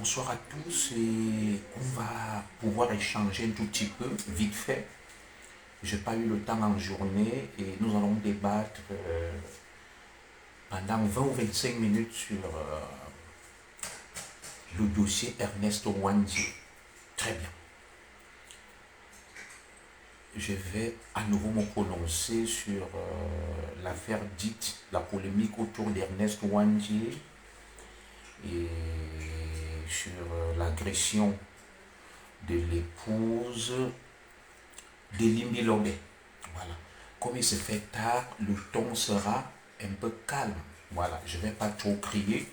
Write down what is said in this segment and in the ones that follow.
Bonsoir à tous et on va pouvoir échanger un tout petit peu, vite fait. Je n'ai pas eu le temps en journée et nous allons débattre pendant 20 ou 25 minutes sur le dossier Ernesto Wandji. Très bien. Je vais à nouveau me prononcer sur l'affaire dite, la polémique autour d'Ernest Wandji et sur l'agression de l'épouse de Limbi Lobé. Voilà. Comme il se fait tard, le ton sera un peu calme. Voilà, je ne vais pas trop crier.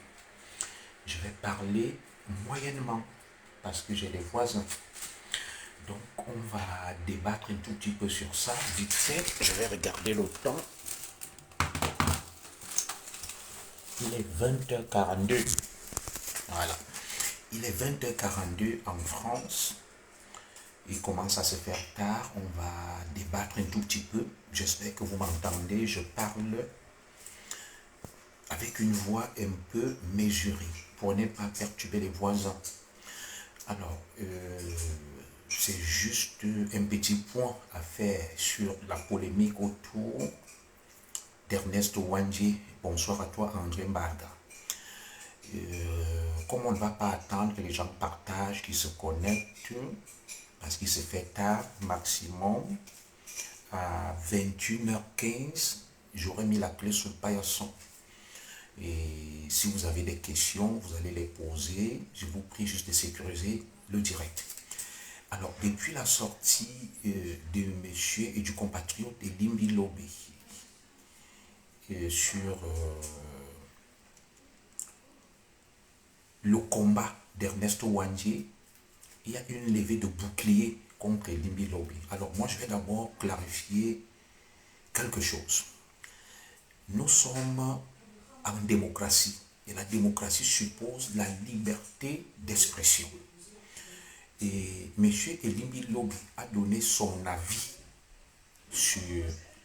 Je vais parler moyennement parce que j'ai des voisins. Donc, on va débattre un tout petit peu sur ça. Vite fait, je vais regarder le temps. Il est 20h42. Voilà. Il est 20h42 en France. Il commence à se faire tard. On va débattre un tout petit peu. J'espère que vous m'entendez. Je parle avec une voix un peu mesurée pour ne pas perturber les voisins. Alors, c'est juste un petit point à faire sur la polémique autour d'Ernest Wandji. Bonsoir à toi, André Mbarga. Comme on ne va pas attendre que les gens partagent, qu'ils se connectent, parce qu'il se fait tard, maximum, à 21h15, j'aurai mis la clé sur le paillasson. Et si vous avez des questions, vous allez les poser. Je vous prie juste de sécuriser le direct. Alors, depuis la sortie de monsieur et du compatriote de Limbi Lobé sur le combat d'Ernesto Wandji, il y a une levée de bouclier contre Limbi Lobé. Alors, moi, je vais d'abord clarifier quelque chose. Nous sommes en démocratie. Et la démocratie suppose la liberté d'expression. Et M. Elimbi Lobé a donné son avis sur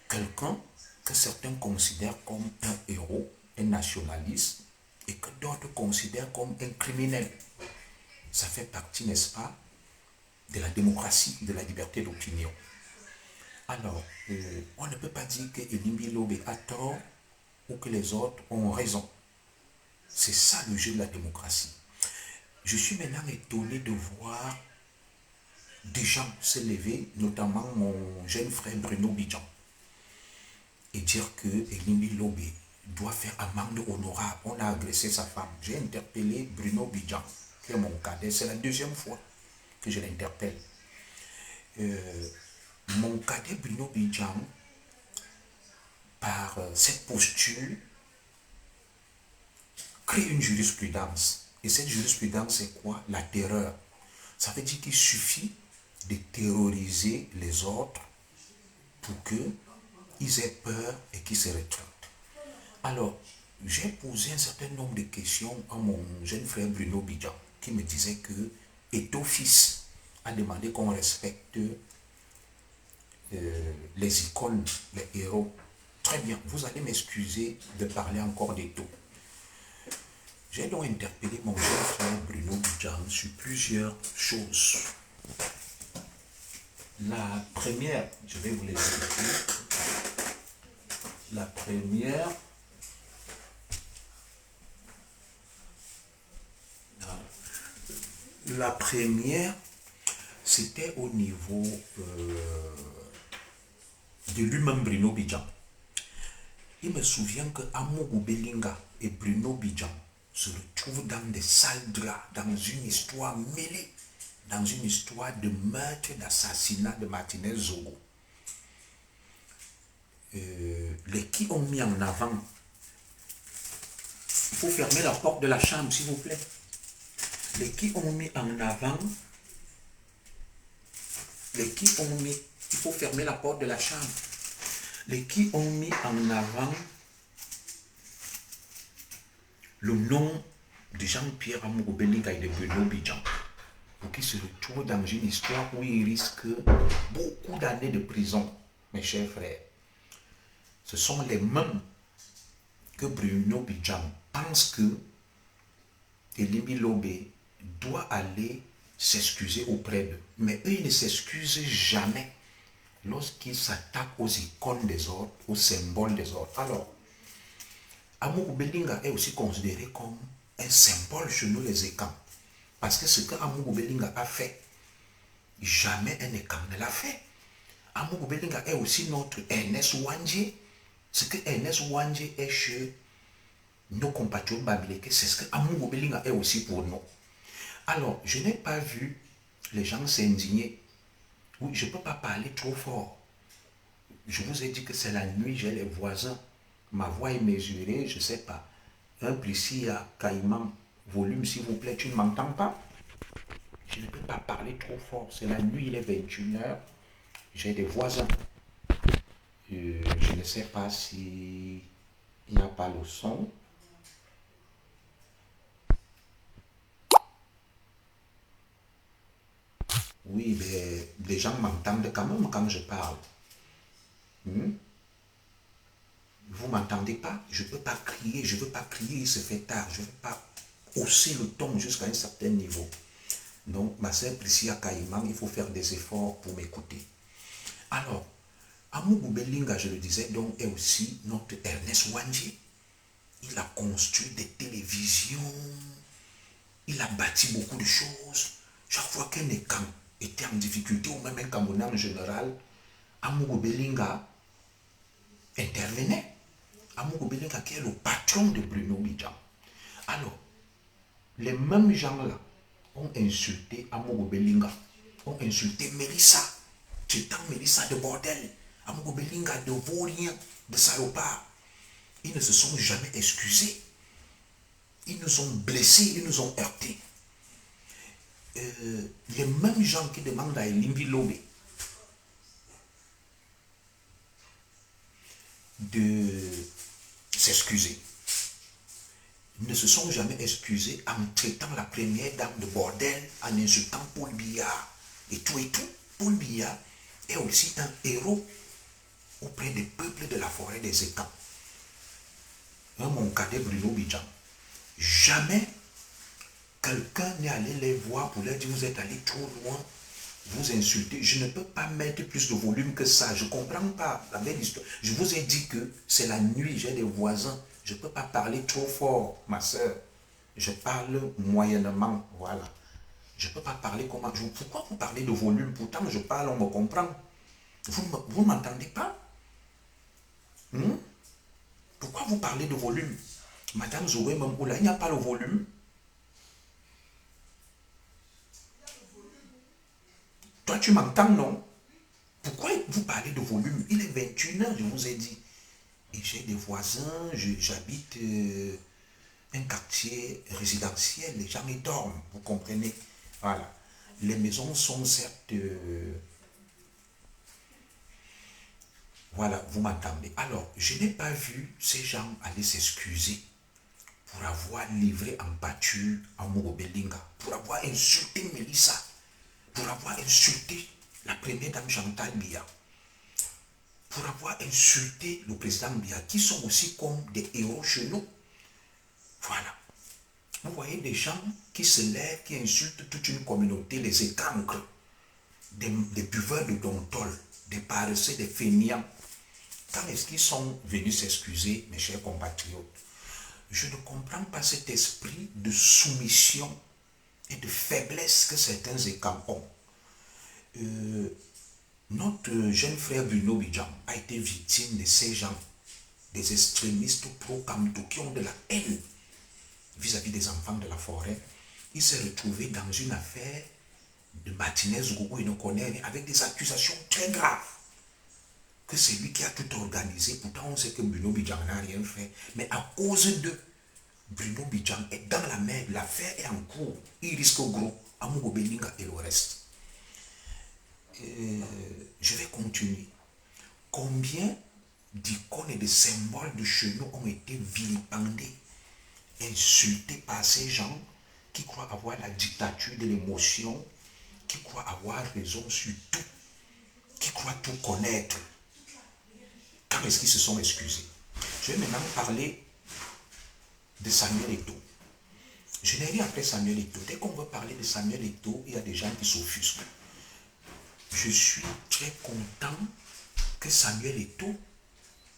quelqu'un que certains considèrent comme un héros, un nationaliste, et que d'autres considèrent comme un criminel. Ça fait partie, n'est-ce pas, de la démocratie, de la liberté d'opinion. Alors, on ne peut pas dire que Elimbi Lobé a tort ou que les autres ont raison. C'est ça le jeu de la démocratie. Je suis maintenant étonné de voir des gens se lever, notamment mon jeune frère Bruno Bidjan, et dire que Elimbi Lobé doit faire amende honorable. On a agressé sa femme. J'ai interpellé Bruno Bidjan, qui est mon cadet. C'est la deuxième fois que je l'interpelle. Mon cadet Bruno Bidjan, par cette posture, crée une jurisprudence. Et cette jurisprudence, c'est quoi? La terreur. Ça veut dire qu'il suffit de terroriser les autres pour qu'ils aient peur et qu'ils se rétractent. Alors, j'ai posé un certain nombre de questions à mon jeune frère Bruno Bidjan, qui me disait que Eto Fils a demandé qu'on respecte les icônes, les héros. Très bien, vous allez m'excuser de parler encore d'Eto. J'ai donc interpellé mon jeune frère Bruno Bidjan sur plusieurs choses. La première, je vais vous l'expliquer. La première, c'était au niveau de lui-même Bruno Bidjan. Il me souvient que Amougou Belinga et Bruno Bidjan se retrouvent dans des sales draps, dans une histoire mêlée, dans une histoire de meurtre, d'assassinat de Martinez Zogo. Les qui ont mis en avant, il faut fermer la porte de la chambre s'il vous plaît. Les qui ont mis en avant, il faut fermer la porte de la chambre. Les qui ont mis en avant le nom de Jean-Pierre Amougou Belinga et de Bruno Bidjan, pour qu'ils se retrouvent dans une histoire où ils risquent beaucoup d'années de prison, mes chers frères. Ce sont les mêmes que Bruno Bidjan pense que Elimbi Lobé doit aller s'excuser auprès d'eux. Mais eux, ils ne s'excusent jamais lorsqu'ils s'attaquent aux icônes des autres, aux symboles des autres. Alors, Amougou Belinga est aussi considéré comme un symbole chez nous les Ekam. Parce que ce que Amougou Belinga a fait, jamais un Ekam ne l'a fait. Amougou Belinga est aussi notre Ernest Ouandjé. Ce que Ernest Ouandjé est chez nos compatriotes babileke, c'est ce que Amougou Belinga est aussi pour nous. Alors, je n'ai pas vu les gens s'indigner. Oui, je ne peux pas parler trop fort. Je vous ai dit que c'est la nuit, j'ai les voisins. Ma voix est mesurée, je ne sais pas. Un Priscilla Caïman, volume s'il vous plaît, tu ne m'entends pas? Je ne peux pas parler trop fort. C'est la nuit, il est 21h. J'ai des voisins. Je ne sais pas si il n'y a pas le son. Oui, mais les gens m'entendent quand même quand je parle. Vous ne m'entendez pas? Je ne peux pas crier, je ne veux pas crier, il se fait tard. Je ne veux pas hausser le ton jusqu'à un certain niveau. Donc, ma sœur Priscilla Caïman, il faut faire des efforts pour m'écouter. Alors, Amougou Belinga, je le disais, donc, est aussi notre Ernest Ouandjé. Il a construit des télévisions, il a bâti beaucoup de choses. Chaque fois qu'un Ekam était en difficulté, ou même un Camerounais en général, Amougou Belinga intervenait. Amougou Belinga qui est le patron de Bruno Bidjan. Alors, les mêmes gens-là ont insulté Amougou Belinga, ont insulté Mélissa. J'étais Mélissa de bordel, Amougou Belinga de vaurien, de salopard. Ils ne se sont jamais excusés. Ils nous ont blessés, ils nous ont heurtés. Les mêmes gens qui demandent à Elimbi Lobé de s'excuser ne se sont jamais excusés en traitant la première dame de bordel, en insultant Paul Biya et tout et tout. Paul Biya est aussi un héros auprès des peuples de la forêt des Ekam. Mon cadet Bruno Bidjan. Jamais quelqu'un n'est allé les voir pour leur dire vous êtes allé trop loin, vous insultez. Je ne peux pas mettre plus de volume que ça. Je ne comprends pas la belle histoire. Je vous ai dit que c'est la nuit, j'ai des voisins. Je ne peux pas parler trop fort, ma soeur. Je parle moyennement, voilà. Je ne peux pas parler comment... Pourquoi vous parlez de volume? Pourtant, je parle, on me comprend. Vous ne m'entendez pas? Pourquoi vous parlez de volume? Madame Zoé Mamboula, il n'y a pas le volume. Toi, tu m'entends, non? Pourquoi vous parlez de volume? Il est 21h, je vous ai dit. Et j'ai des voisins, j'habite un quartier résidentiel, les gens y dorment, vous comprenez? Voilà. Les maisons sont certes... voilà, vous m'entendez. Alors, je n'ai pas vu ces gens aller s'excuser pour avoir livré en pâture à Amougou Belinga, pour avoir insulté Mélissa, pour avoir insulté la première dame Chantal Biya, pour avoir insulté le président Biya, qui sont aussi comme des héros chez nous. Voilà. Vous voyez des gens qui se lèvent, qui insultent toute une communauté, les écancres, des buveurs de dontol, des paresseux, des fainéants. Quand est-ce qu'ils sont venus s'excuser, mes chers compatriotes? Je ne comprends pas cet esprit de soumission et de faiblesse que certains écancres ont. Notre jeune frère Bruno Bidjan a été victime de ces gens, des extrémistes pro-Kamto qui ont de la haine vis-à-vis des enfants de la forêt. Il s'est retrouvé dans une affaire de Martinez Gougou et Nokonene avec des accusations très graves. Que c'est lui qui a tout organisé. Pourtant, on sait que Bruno Bidjan n'a rien fait. Mais à cause de Bruno Bidjan est dans la mer, l'affaire est en cours. Il risque gros. Amougou Belinga et le reste. Je vais continuer. Combien d'icônes et de symboles de chez nous ont été vilipendés, insultés par ces gens qui croient avoir la dictature de l'émotion, qui croient avoir raison sur tout, qui croient tout connaître. Quand est-ce qu'ils se sont excusés? Je vais maintenant parler de Samuel Eto'o. Je n'ai rien après Samuel Eto'o. Dès qu'on veut parler de Samuel Eto'o, il y a des gens qui s'offusquent. Je suis très content que Samuel Eto'o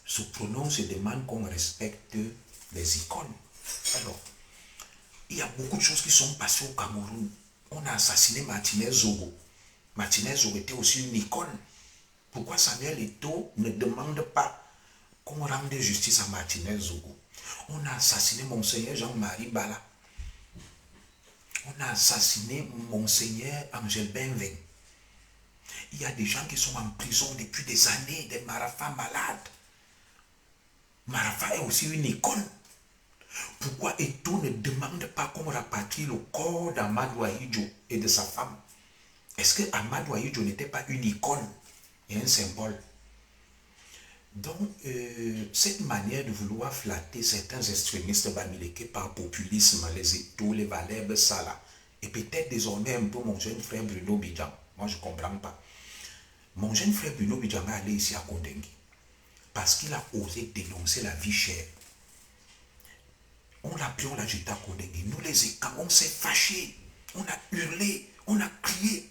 se prononce et demande qu'on respecte les icônes. Alors, il y a beaucoup de choses qui sont passées au Cameroun. On a assassiné Martinez Zogo. Martinez Zogo était aussi une icône. Pourquoi Samuel Eto'o ne demande pas qu'on rende justice à Martinez Zogo? On a assassiné Monseigneur Jean-Marie Bala. On a assassiné Monseigneur Angel Benven. Il y a des gens qui sont en prison depuis des années, des Marafas malades. Marafa est aussi une icône. Pourquoi Eto'o ne demande pas qu'on rapatrie le corps d'Amadou Ahidjo et de sa femme? Est-ce que Amadou Ahidjo n'était pas une icône et un symbole? Donc, cette manière de vouloir flatter certains extrémistes bamileke par populisme, les Eto'o, les Valèbes, ça là, et peut-être désormais un peu mon jeune frère Bruno Bidjan, moi je ne comprends pas. Mon jeune frère Bruno Bidjan est allé ici à Kondengi parce qu'il a osé dénoncer la vie chère. On l'a pris, on l'a jeté à Kondengi. Nous les écans, on s'est fâchés, on a hurlé, on a crié,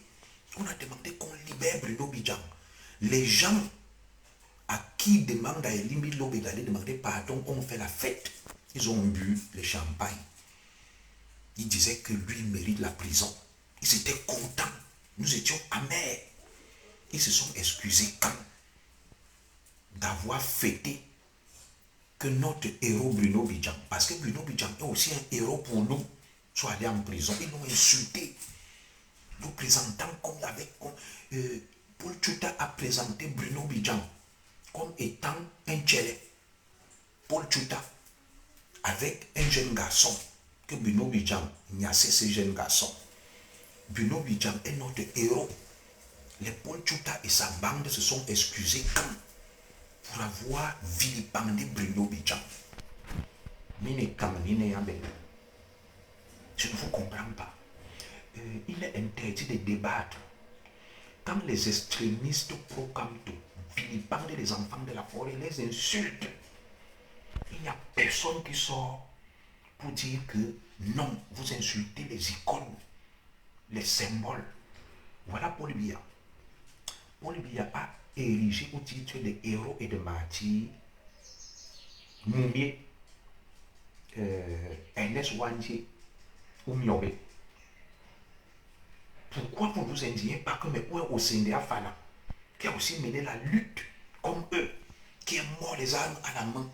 on a demandé qu'on libère Bruno Bidjan. Les gens à qui demande à Elimbi Lobé d'aller demander pardon, on fait la fête. Ils ont bu le champagne. Ils disaient que lui mérite la prison. Ils étaient contents. Nous étions amers. Ils se sont excusés quand d'avoir fêté que notre héros Bruno Bidjan, parce que Bruno Bidjan est aussi un héros pour nous, soit allé en prison. Ils l'ont insulté. Nous présentant comme avec Paul Tchouta a présenté Bruno Bidjan comme étant un tchélé. Paul Tchouta, avec un jeune garçon, que Bruno Bidjan niassait ce jeune garçon. Bruno Bidjan est notre héros. Les Paul Tchouta et sa bande se sont excusés quand pour avoir vilipendé Bruno Bidjan. Je ne vous comprends pas. Il est interdit de débattre. Quand les extrémistes pro-Kamto vilipendent les enfants de la forêt, les insultent, il n'y a personne qui sort pour dire que non, vous insultez les icônes, les symboles. Voilà Paul Biya. Paul Biya a érigé au titre de héros et de martyrs Moumié, Ernest Wandje ou Miobe. Pourquoi vous ne vous indignez pas comme un Osendea Fana, qui a aussi mené la lutte comme eux, qui est mort les armes à la main,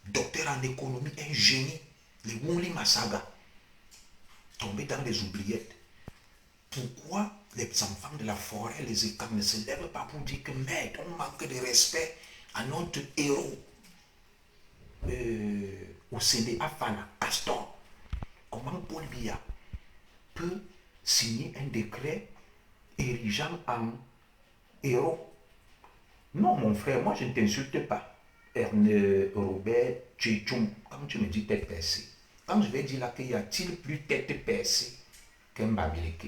docteur en économie, un génie, les Wunli Masaga, tombés dans les oubliettes. Pourquoi les enfants de la forêt, les écames, ne se lèvent pas pour dire que merde, on manque de respect à notre héros au CDA Fana, Castor? Comment Paul Biya peut signer un décret érigeant en héros? Non, mon frère, moi je ne t'insulte pas. Ernest Robert Tchétchoum, quand tu me dis tête percée, quand je vais dire là qu'il y a-t-il plus tête percée qu'un Bamileke,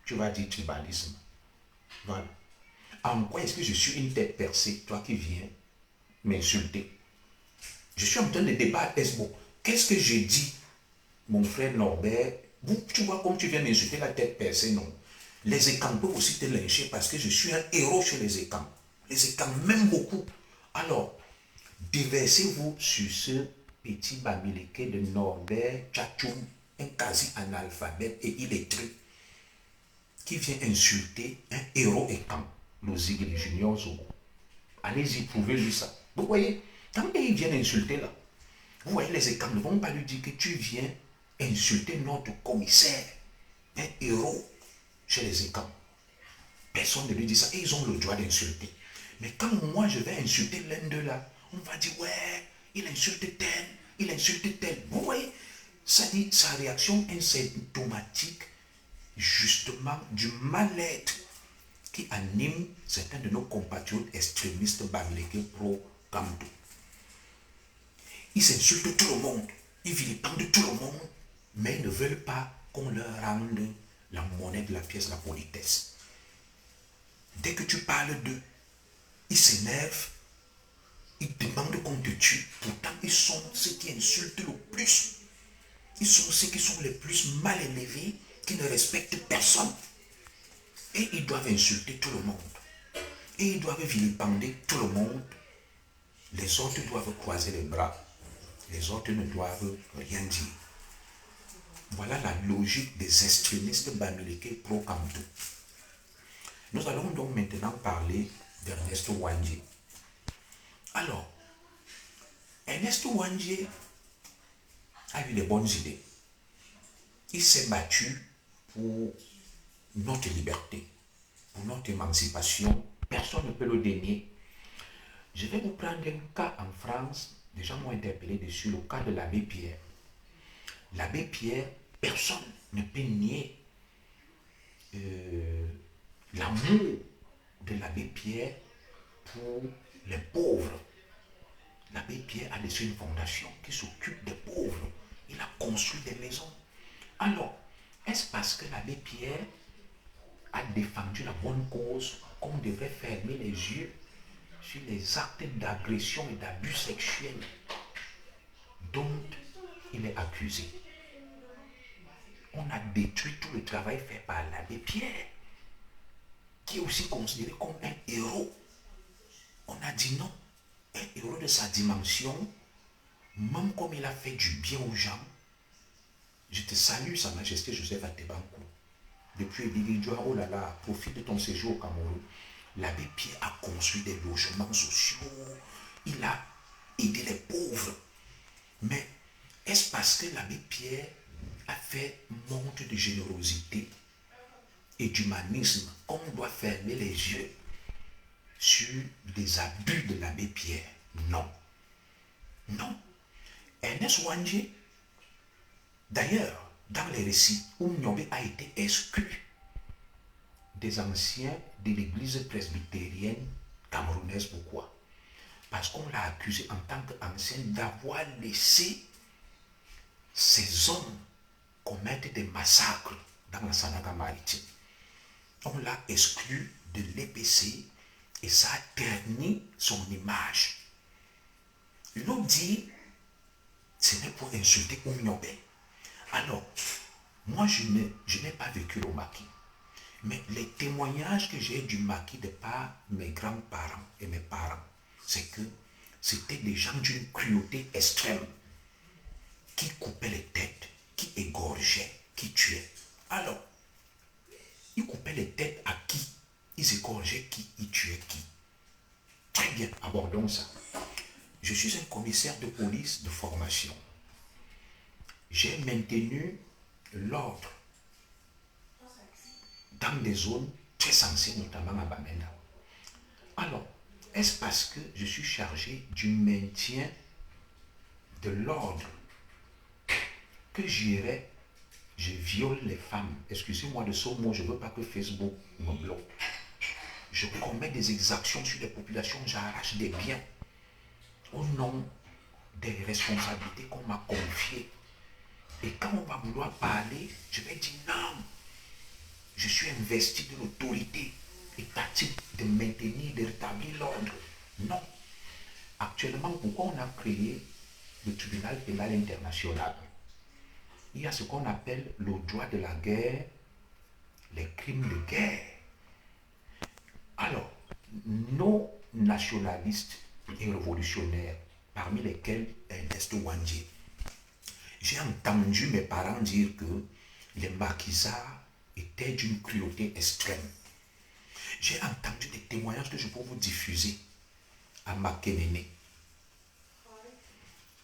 tu vas dire tribalisme. Voilà. En quoi est-ce que je suis une tête percée, toi qui viens m'insulter? Je suis en train de débattre Esbo. Qu'est-ce que j'ai dit, mon frère Norbert? Tu vois comme tu viens m'insulter la tête percée, non? Les écans peuvent aussi te lyncher parce que je suis un héros chez les écans. Les écans m'aiment beaucoup. Alors, déversez-vous sur ce petit Bamileke de Norbert Tchatchoum, un quasi-analphabète et illettré, qui vient insulter un héros écan, le Zigli Junior Zogo. Allez-y, prouvez-lui ça. Vous voyez, quand ils viennent insulter là, vous voyez, les écans ne vont pas lui dire que tu viens insulter notre commissaire, un héros chez les écans. Personne ne lui dit ça et ils ont le droit d'insulter. Mais quand moi je vais insulter l'un d'eux là, on va dire ouais, il insulte tel, il insulte tel. Vous voyez, ça dit sa réaction est symptomatique justement du mal-être qui anime certains de nos compatriotes extrémistes bamileke pro-Kamto. Ils insultent tout le monde, ils vilipendent tout le monde, mais ils ne veulent pas qu'on leur rende la monnaie de la pièce, la politesse. Dès que tu parles d'eux, ils s'énervent, ils demandent qu'on te tue. Pourtant, ils sont ceux qui insultent le plus. Ils sont ceux qui sont les plus mal élevés, qui ne respectent personne. Et ils doivent insulter tout le monde. Et ils doivent vilipender tout le monde. Les autres doivent croiser les bras. Les autres ne doivent rien dire. Voilà la logique des extrémistes bamileke pro-Kamto. Nous allons donc maintenant parler d'Ernest Ouandjé. Alors, Ernest Ouandjé a eu les bonnes idées. Il s'est battu pour notre liberté, pour notre émancipation. Personne ne peut le dénier. Je vais vous prendre un cas en France. Les gens m'ont interpellé dessus, le cas de l'abbé Pierre. L'abbé Pierre, personne ne peut nier l'amour de l'abbé Pierre pour les pauvres. L'abbé Pierre a laissé une fondation qui s'occupe des pauvres. Il a construit des maisons. Alors, est-ce parce que l'abbé Pierre a défendu la bonne cause qu'on devrait fermer les yeux sur les actes d'agression et d'abus sexuels dont il est accusé? On a détruit tout le travail fait par l'abbé Pierre, qui est aussi considéré comme un héros. On a dit non, un héros de sa dimension, même comme il a fait du bien aux gens. Je te salue, Sa Majesté Joseph Atebankou. Depuis Ebiligua, oh là là, profite de ton séjour au Cameroun. L'abbé Pierre a construit des logements sociaux. Il a aidé les pauvres. Mais est-ce parce que l'abbé Pierre a fait montre de générosité et d'humanisme qu'on doit fermer les yeux sur des abus de l'abbé Pierre? Non. Non. Ernest Ouandjé, d'ailleurs, dans les récits, Oumniobé a été exclu des anciens de l'église presbytérienne camerounaise. Pourquoi? Parce qu'on l'a accusé en tant qu'ancien d'avoir laissé ces hommes commettre des massacres dans la Sandaga maritime. On l'a exclu de l'EPC et ça a terni son image. L'on dit, ce n'est pour insulter Oumniobé. Alors, moi je n'ai pas vécu au maquis. Mais les témoignages que j'ai du maquis de par mes grands-parents et mes parents, c'est que c'était des gens d'une cruauté extrême qui coupaient les têtes, qui égorgeaient, qui tuaient. Alors, ils coupaient les têtes à qui? Ils égorgeaient qui? Ils tuaient qui? Très bien, abordons ça. Je suis un commissaire de police de formation. J'ai maintenu l'ordre dans des zones très sensibles, notamment à Bamenda. Alors, est-ce parce que je suis chargé du maintien de l'ordre que j'irai, je viole les femmes? Excusez-moi de ce mot, je ne veux pas que Facebook me bloque. Je commets des exactions sur les populations, j'arrache des biens au nom des responsabilités qu'on m'a confiées. Et quand on va vouloir parler, je vais dire non. Je suis investi de l'autorité étatique de maintenir, de rétablir l'ordre. Non. Actuellement, pourquoi on a créé le tribunal pénal international? Il y a ce qu'on appelle le droit de la guerre, les crimes de guerre. Alors, nos nationalistes et révolutionnaires, parmi lesquels Ernest Ouandjé, j'ai entendu mes parents dire que les maquisards étaient d'une cruauté extrême. J'ai entendu des témoignages que je peux vous diffuser à Makénéné.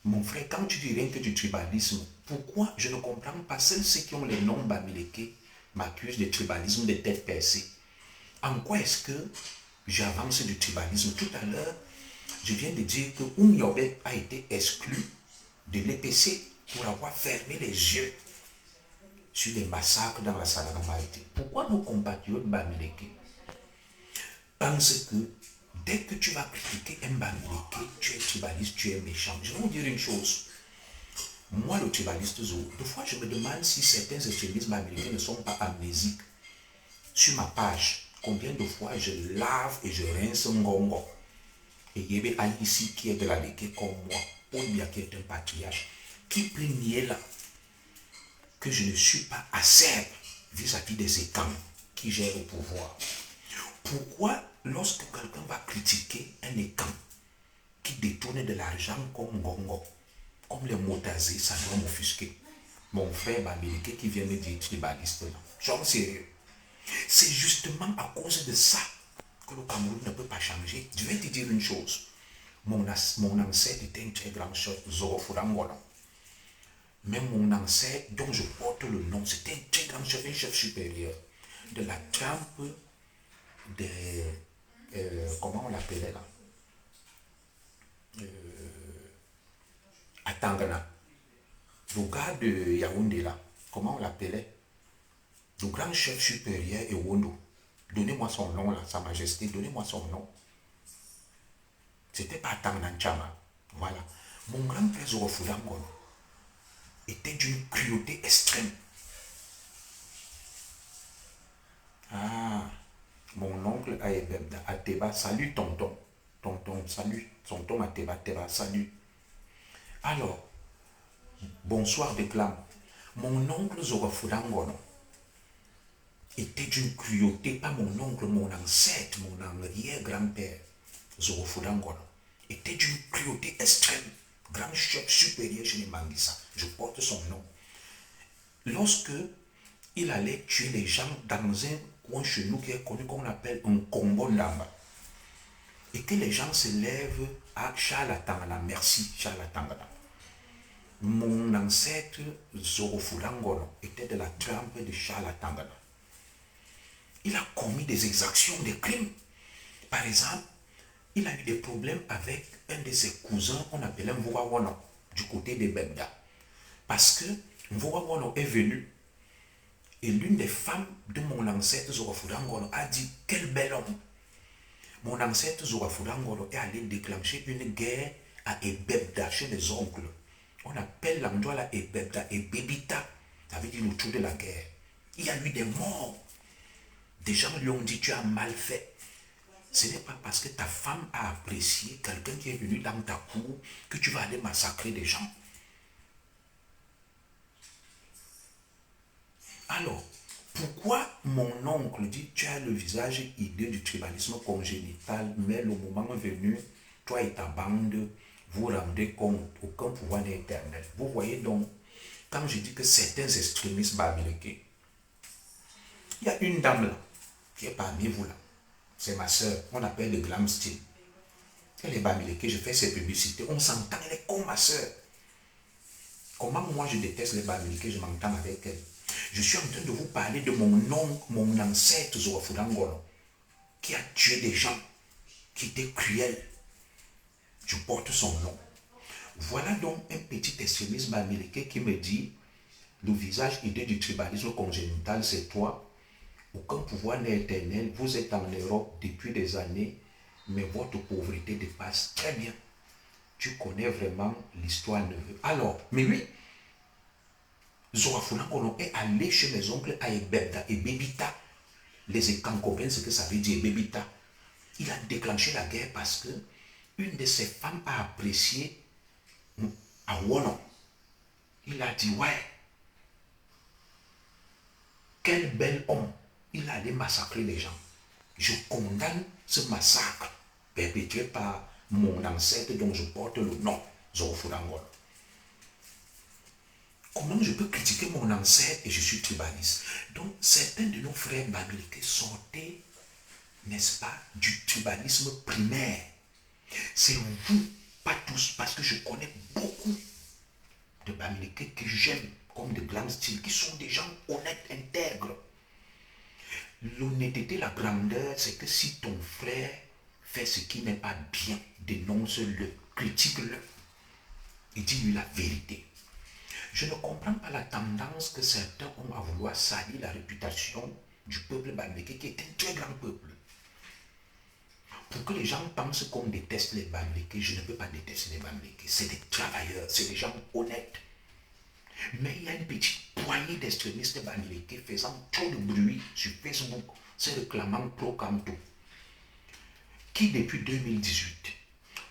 Mon frère, quand tu dis rien que du tribalisme, pourquoi je ne comprends pas? Ceux qui ont les noms bamileke m'accusent de tribalisme de tête percée. En quoi est-ce que j'avance du tribalisme? Tout à l'heure, je viens de dire que Oumniobé a été exclu de l'EPC pour avoir fermé les yeux sur les massacres dans la Sandaga maritime. Pourquoi nos compatriotes bamileke pensent que dès que tu vas critiquer un bamileke, tu es tribaliste, tu es méchant? Je vais vous dire une chose. Moi, le tribaliste Zo, des fois je me demande si certains extrémistes bamileke ne sont pas amnésiques. Sur ma page, combien de fois je lave et je rince Ngongo. Et il y avait Ali ici qui est de la Leke comme moi, Paul Biya qui est un patriarche, qui peut nier là que je ne suis pas acerbe vis-à-vis des étangs qui gèrent le pouvoir. Pourquoi, lorsque quelqu'un va critiquer un étang qui détourne de l'argent comme Ngongo, comme les motasés, ça doit m'offusquer. Mon frère Bamileke qui vient me dire tribaliste là. Genre sérieux. C'est justement à cause de ça que le Cameroun ne peut pas changer. Je vais te dire une chose. Mon ancêtre était un très grand chef, Zorofurangola. Mais mon ancêtre, dont je porte le nom, c'était un très grand chef, un chef supérieur de la trempe des... comment on l'appelait là, à Tangana. Le gars de Yaoundé là, comment on l'appelait? Le grand chef supérieur Ewondo. Donnez-moi son nom là, Sa Majesté, donnez-moi son nom. C'était pas Tangana Chama. Voilà. Mon grand-père Zorofulangon était d'une cruauté extrême. Ah, mon oncle Aebebda, Ateba, salut tonton. Tonton, salut. Tonton Ateba, Teba, salut. Alors, bonsoir déclame. Mon oncle Zorofulangon était d'une cruauté, pas mon oncle, mon ancêtre, mon arrière-grand-père, Zorofulangon, était d'une cruauté extrême. Grand chef supérieur chez les Manguissa, je porte son nom. Lorsque il allait tuer les gens dans un coin chez nous qui est connu qu'on appelle un Congo Ndamba, et que les gens se lèvent à Chalatangana, merci Chalatangana. Mon ancêtre Zorofulangon était de la trempe de Chalatangana. Il a commis des exactions, des crimes. Par exemple, il a eu des problèmes avec un de ses cousins, on appelait Mvouawono, du côté de Bebda. Parce que Mvouawono est venu et l'une des femmes de mon ancêtre Zorofulangono a dit « Quel bel homme !» Mon ancêtre Zorofulangono est allé déclencher une guerre à Ebebda, chez les oncles. On appelle l'endroit là Ebebda et Bebita, ça veut dire le trou de la guerre. Il y a eu des morts. Des gens lui ont dit, tu as mal fait. Ce n'est pas parce que ta femme a apprécié quelqu'un qui est venu dans ta cour que tu vas aller massacrer des gens. Alors, pourquoi mon oncle dit, tu as le visage hideux du tribalisme congénital, mais le moment venu, toi et ta bande, vous rendez compte, aucun pouvoir n'est éternel. Vous voyez donc, quand je dis que certains extrémistes bamileke, il y a une dame là, qui est parmi vous là. C'est ma soeur, on appelle le glam style. Elle est bamileke, je fais ses publicités, on s'entend, elle est comme ma soeur. Comment moi je déteste les bamileke, je m'entends avec elle. Je suis en train de vous parler de mon oncle, mon ancêtre Zorofulangono, qui a tué des gens, qui était cruel. Je porte son nom. Voilà donc un petit extrémisme bamileke qui me dit, le visage hideux du tribalisme congénital, c'est toi. Aucun pouvoir n'est éternel. Vous êtes en Europe depuis des années, mais votre pauvreté dépasse. Très bien. Tu connais vraiment l'histoire neveu. Alors, mais oui, Zorofulangono est allé chez mes oncles à Ebebda et Bebita. Les Écans comprennent ce que ça veut dire, Bebita. Il a déclenché la guerre parce que une de ses femmes a apprécié Awono. Il a dit, ouais, quel bel homme. Il allait massacrer les gens. Je condamne ce massacre perpétré par mon ancêtre dont je porte le nom, Zorofulangono. Comment je peux critiquer mon ancêtre et je suis tribaliste? Donc, certains de nos frères bamileke sortaient, n'est-ce pas, du tribalisme primaire. C'est vous, pas tous, parce que je connais beaucoup de bamileke que j'aime, comme de grands styles, qui sont des gens honnêtes, intègres. L'honnêteté, la grandeur, c'est que si ton frère fait ce qui n'est pas bien, dénonce-le, critique-le et dis-lui la vérité. Je ne comprends pas la tendance que certains ont à vouloir salir la réputation du peuple bamileke, qui est un très grand peuple. Pour que les gens pensent qu'on déteste les bamileke, je ne peux pas détester les bamileke. C'est des travailleurs, c'est des gens honnêtes. Mais il y a une petite poignée d'extrémistes bamileke faisant trop de bruit sur Facebook, se réclamant pro-Camto, qui depuis 2018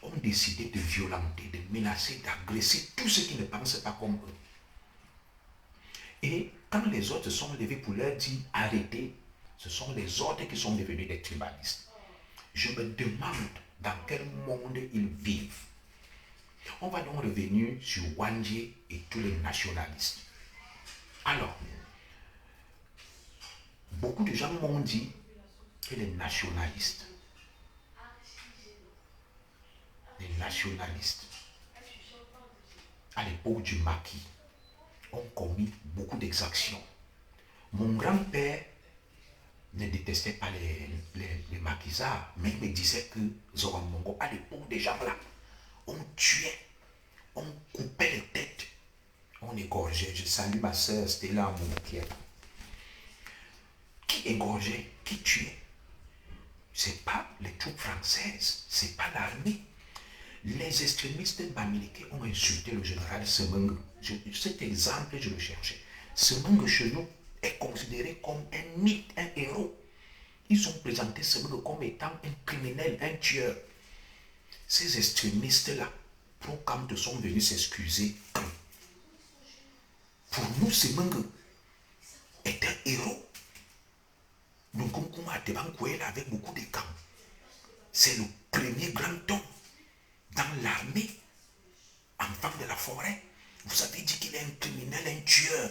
ont décidé de violenter, de menacer, d'agresser tous ceux qui ne pensent pas comme eux. Et quand les autres se sont levés pour leur dire arrêtez, ce sont les autres qui sont devenus des tribalistes. Je me demande dans quel monde ils vivent. On va donc revenir sur Wandje et tous les nationalistes. Alors, beaucoup de gens m'ont dit que les nationalistes, à l'époque du maquis, ont commis beaucoup d'exactions. Mon grand-père ne détestait pas les maquisards, mais il me disait que Zoramongo, à l'époque des gens là, on tuait, on coupait les têtes, on égorgeait. Je salue ma soeur Stella Moukiel. Qui égorgeait, qui tuait? C'est pas les troupes françaises, c'est pas l'armée. Les extrémistes bamileke ont insulté le général Semengue. Cet exemple, je le cherchais. Semengue chez nous est considéré comme un mythe, un héros. Ils ont présenté Semengue comme étant un criminel, un tueur. Ces extrémistes-là, pro-Camp sont venus s'excuser. Pour nous, Semengue est un héros. Le Nkunkum Atebankouela avec beaucoup de camps. C'est le premier grand homme dans l'armée, enfant de la forêt. Vous avez dit qu'il est un criminel, un tueur.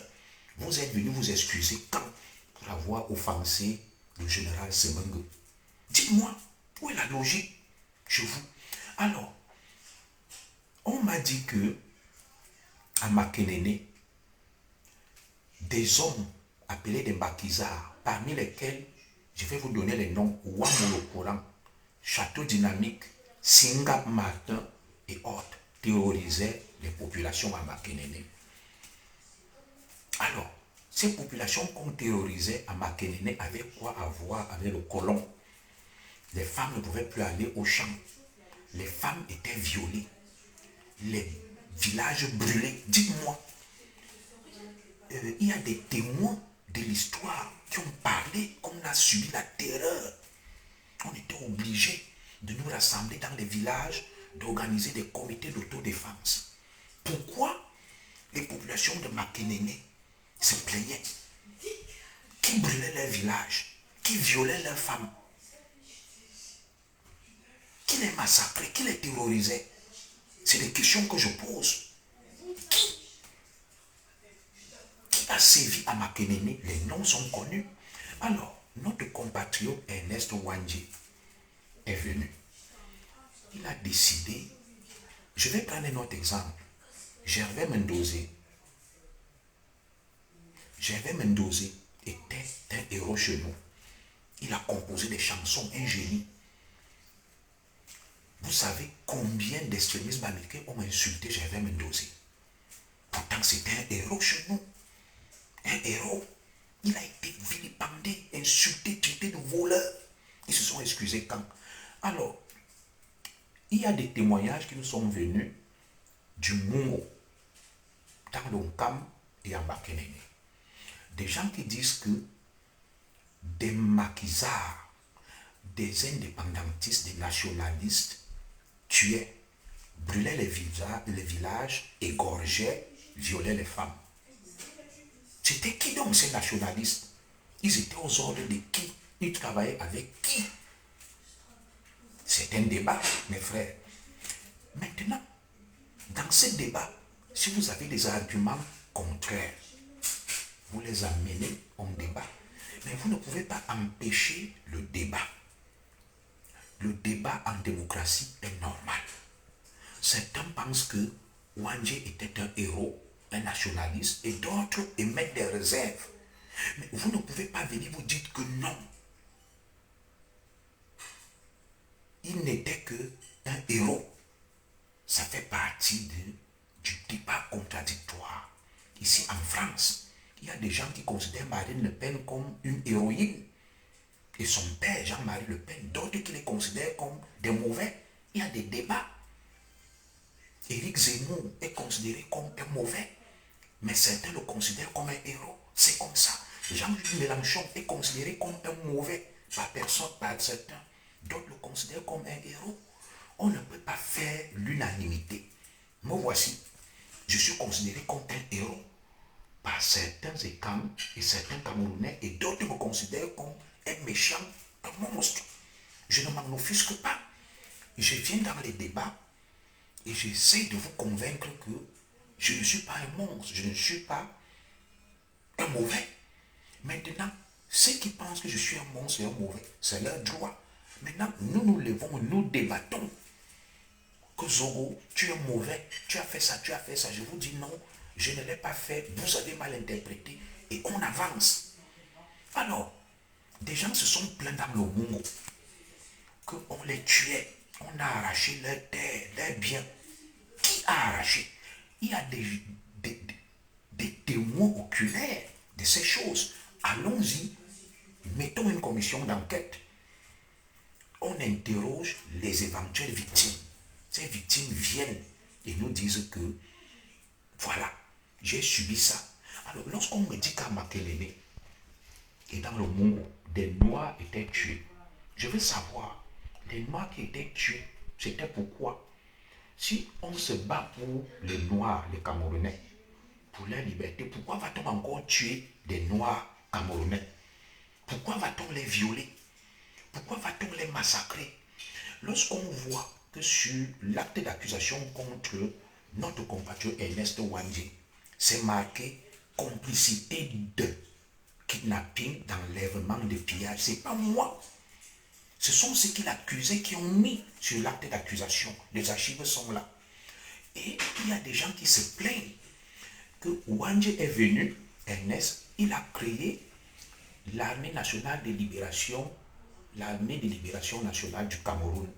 Vous êtes venu vous excuser quand pour avoir offensé le général Semengue. Dites-moi, où est la logique chez vous? Alors, on m'a dit que à Makenene, des hommes appelés des maquisards, parmi lesquels je vais vous donner les noms: Ouamolokoran, Château Dynamique, Singa Martin et autres, terrorisaient les populations à Makenene. Alors, ces populations qu'on terrorisait à Makenene avaient quoi à voir avec le colon? Les femmes ne pouvaient plus aller au champ. Les femmes étaient violées. Les villages brûlés. Dites-moi, il y a des témoins de l'histoire qui ont parlé qu'on a subi la terreur. On était obligés de nous rassembler dans les villages, d'organiser des comités d'autodéfense. Pourquoi les populations de Makenene se plaignaient? Qui brûlaient leurs villages? Qui violaient leurs femmes? Qui les massacrait? Qui les terrorisait? C'est des questions que je pose. Qui a sévi à Makenene? Les noms sont connus. Alors, notre compatriote Ernest Wandje est venu. Il a décidé, je vais prendre un autre exemple. Gervais Mendozé. Gervais Mendozé était un héros chez nous. Il a composé des chansons, un génie. Vous savez combien d'extrémistes américains ont insulté Gervais Mendozé? Pourtant, c'était un héros chez nous. Un héros. Il a été vilipendé, insulté, traité de voleur. Ils se sont excusés quand? Alors, il y a des témoignages qui nous sont venus du Mungo, dans l'Onkam et à Makenene. Des gens qui disent que des maquisards, des indépendantistes, des nationalistes tuaient, brûlaient les villages, égorgeaient, violaient les femmes. C'était qui donc ces nationalistes? Ils étaient aux ordres de qui? Ils travaillaient avec qui? C'est un débat, mes frères. Maintenant, dans ce débat, si vous avez des arguments contraires, vous les amenez en débat. Mais vous ne pouvez pas empêcher le débat. Le débat en démocratie est normal. Certains pensent que Wandje était un héros, un nationaliste, et d'autres émettent des réserves. Mais vous ne pouvez pas venir vous dire que non. Il n'était qu'un héros. Ça fait partie du débat contradictoire. Ici en France, il y a des gens qui considèrent Marine Le Pen comme une héroïne. Et son père, Jean-Marie Le Pen, d'autres qui les considèrent comme des mauvais. Il y a des débats. Éric Zemmour est considéré comme un mauvais, mais certains le considèrent comme un héros. C'est comme ça. Jean-Luc Mélenchon est considéré comme un mauvais par personne, par certains. D'autres le considèrent comme un héros. On ne peut pas faire l'unanimité. Me voici. Je suis considéré comme un héros. par certains écans et certains Camerounais, et d'autres me considèrent comme un méchant, un monstre. Je ne m'en offusque pas. Je viens dans les débats et j'essaie de vous convaincre que je ne suis pas un monstre, je ne suis pas un mauvais. Maintenant, ceux qui pensent que je suis un monstre et un mauvais, c'est leur droit. Maintenant, nous nous levons, nous débattons. Que Zogo, tu es mauvais, tu as fait ça, tu as fait ça. Je vous dis non, je ne l'ai pas fait, vous avez mal interprété et on avance. Alors, des gens se sont plaints dans le Mungo qu'on les tuait, on a arraché leurs terres, leurs biens. Qui a arraché? Il y a des témoins oculaires de ces choses. Allons-y, mettons une commission d'enquête. On interroge les éventuelles victimes. Ces victimes viennent et nous disent que, voilà, j'ai subi ça. Alors, lorsqu'on me dit qu'à Makelele et dans le monde, des Noirs étaient tués, je veux savoir, les Noirs qui étaient tués, c'était pourquoi? Si on se bat pour les Noirs, les Camerounais, pour leur liberté, pourquoi va-t-on encore tuer des Noirs Camerounais? Pourquoi va-t-on les violer? Pourquoi va-t-on les massacrer? Lorsqu'on voit que sur l'acte d'accusation contre notre compatriote Ernest Ouandjé, c'est marqué complicité de kidnapping, d'enlèvement, de pillage, c'est pas moi. Ce sont ceux qui l'accusaient qui ont mis sur l'acte d'accusation. Les archives sont là. Et il y a des gens qui se plaignent que Ouandjé est venu, Ernest, il a créé l'armée nationale de libération, l'armée de libération nationale du Cameroun,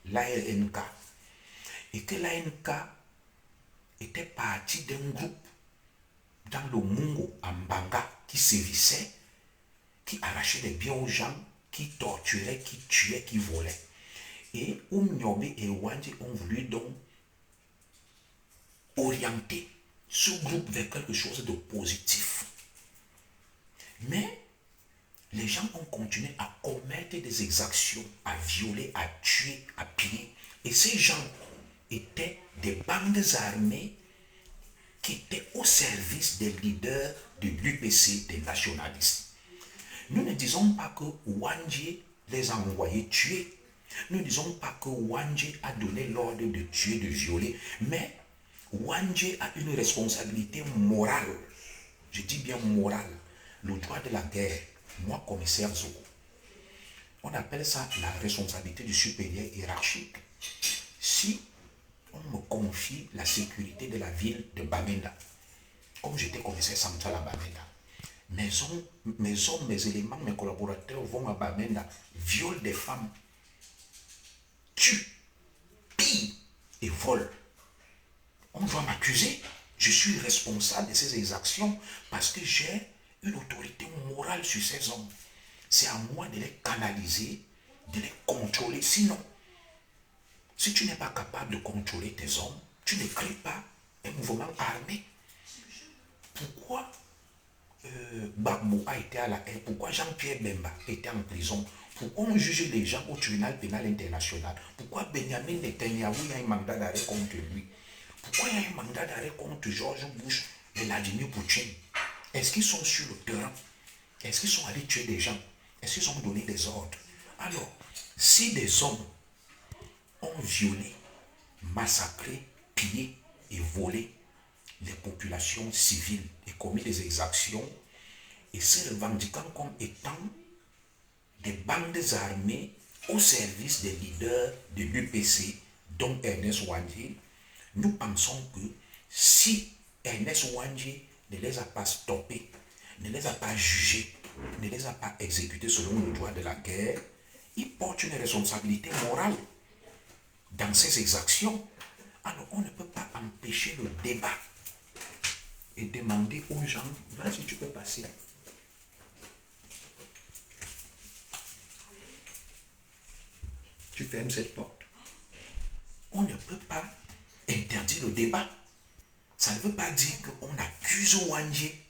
l'ALNK. Et que l'ANK était parti d'un groupe dans le Mungo, en Banga, qui sévissait, qui arrachait des biens aux gens, qui torturait, qui tuait, qui volait. Et Oumniobe et Ouandjé ont voulu donc orienter ce groupe vers quelque chose de positif. Mais les gens ont continué à commettre des exactions, à violer, à tuer, à piller. Et ces gens étaient des bandes armées qui étaient au service des leaders de l'UPC, des nationalistes. Nous ne disons pas que Ouandjé les a envoyés tuer. Nous ne disons pas que Ouandjé a donné l'ordre de tuer, de violer. Mais Ouandjé a une responsabilité morale. Je dis bien morale. Le droit de la guerre. Moi, commissaire Zogo, on appelle ça la responsabilité du supérieur hiérarchique. Si on me confie la sécurité de la ville de Bamenda, comme j'étais commissaire central à Bamenda, mes hommes, mes éléments, mes collaborateurs vont à Bamenda, violent des femmes, tuent, pillent et volent. On doit m'accuser. Je suis responsable de ces exactions parce que j'ai une autorité morale sur ces hommes. C'est à moi de les canaliser, de les contrôler. Sinon, si tu n'es pas capable de contrôler tes hommes, tu ne crées pas un mouvement armé. Pourquoi Gbagbo a été à la haine? Pourquoi Jean-Pierre Bemba était en prison? Pourquoi on juge les gens au tribunal pénal international? Pourquoi Benjamin Netanyahu a un mandat d'arrêt contre lui? Pourquoi il y a un mandat d'arrêt contre George Bush et Vladimir Poutine? Est-ce qu'ils sont sur le terrain? Est-ce qu'ils sont allés tuer des gens? Est-ce qu'ils ont donné des ordres? Alors, si des hommes ont violé, massacré, pillé et volé les populations civiles et commis des exactions et se revendiquant comme étant des bandes armées au service des leaders de l'UPC, dont Ernest Ouandjé, nous pensons que si Ernest Ouandjé ne les a pas stoppés, ne les a pas jugés, ne les a pas exécutés selon le droit de la guerre, il porte une responsabilité morale dans ces exactions. Alors on ne peut pas empêcher le débat et demander aux gens, vas-y, tu peux passer. Tu fermes cette porte. On ne peut pas interdire le débat. Ça ne veut pas dire qu'on accuse Ouandjé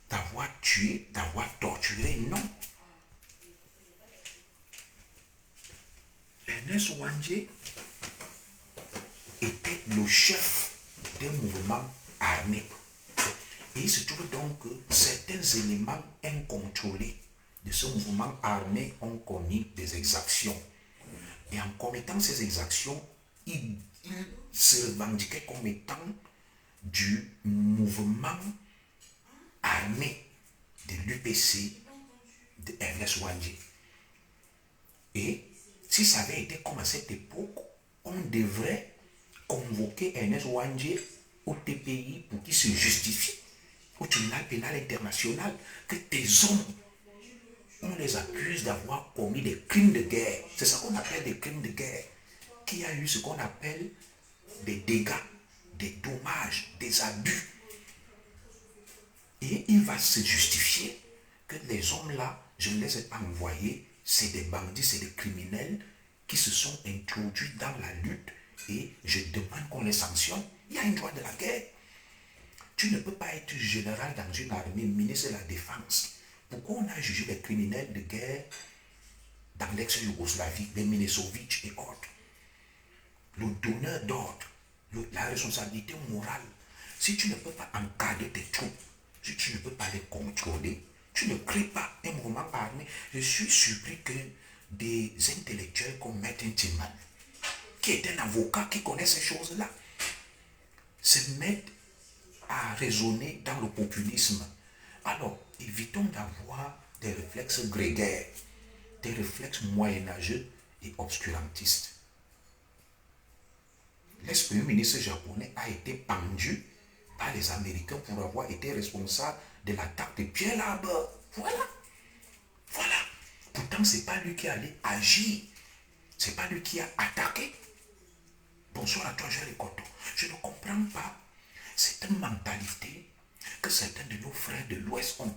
d'avoir tué, d'avoir torturé, non. Ernest Ouandjé était le chef d'un mouvement armé. Et il se trouve donc que certains éléments incontrôlés de ce mouvement armé ont commis des exactions. Et en commettant ces exactions, il se revendiquait comme étant du mouvement armé de l'UPC de Ernest Ouandjé. Et si ça avait été comme à cette époque, on devrait convoquer Ernest Ouandjé au TPI pour qu'il se justifie au tribunal pénal international que tes hommes, on les accuse d'avoir commis des crimes de guerre. C'est ça qu'on appelle des crimes de guerre. Qui a eu ce qu'on appelle des dégâts, des dommages, des abus. Et il va se justifier que les hommes-là, je ne les ai pas envoyés, c'est des bandits, c'est des criminels qui se sont introduits dans la lutte et je demande qu'on les sanctionne. Il y a un droit de la guerre. Tu ne peux pas être général dans une armée, ministre de la Défense. Pourquoi on a jugé les criminels de guerre dans l'ex-Yougoslavie, les Milosevic et autres? Le donneur d'ordre, la responsabilité morale. Si tu ne peux pas encadrer tes troupes, si tu ne peux pas les contrôler, tu ne crées pas un mouvement armé. Je suis surpris que des intellectuels comme Maître Timan, qui est un avocat qui connaît ces choses-là, se mettent à raisonner dans le populisme. Alors, évitons d'avoir des réflexes grégaires, des réflexes moyenâgeux et obscurantistes. L'ex-premier ministre japonais a été pendu par les Américains pour avoir été responsable de l'attaque de Pearl Harbor. Voilà. Voilà. Pourtant, ce n'est pas lui qui allait agir. Ce n'est pas lui qui a attaqué. Bonsoir à toi, Gérard Cotto. Je ne comprends pas cette mentalité que certains de nos frères de l'Ouest ont.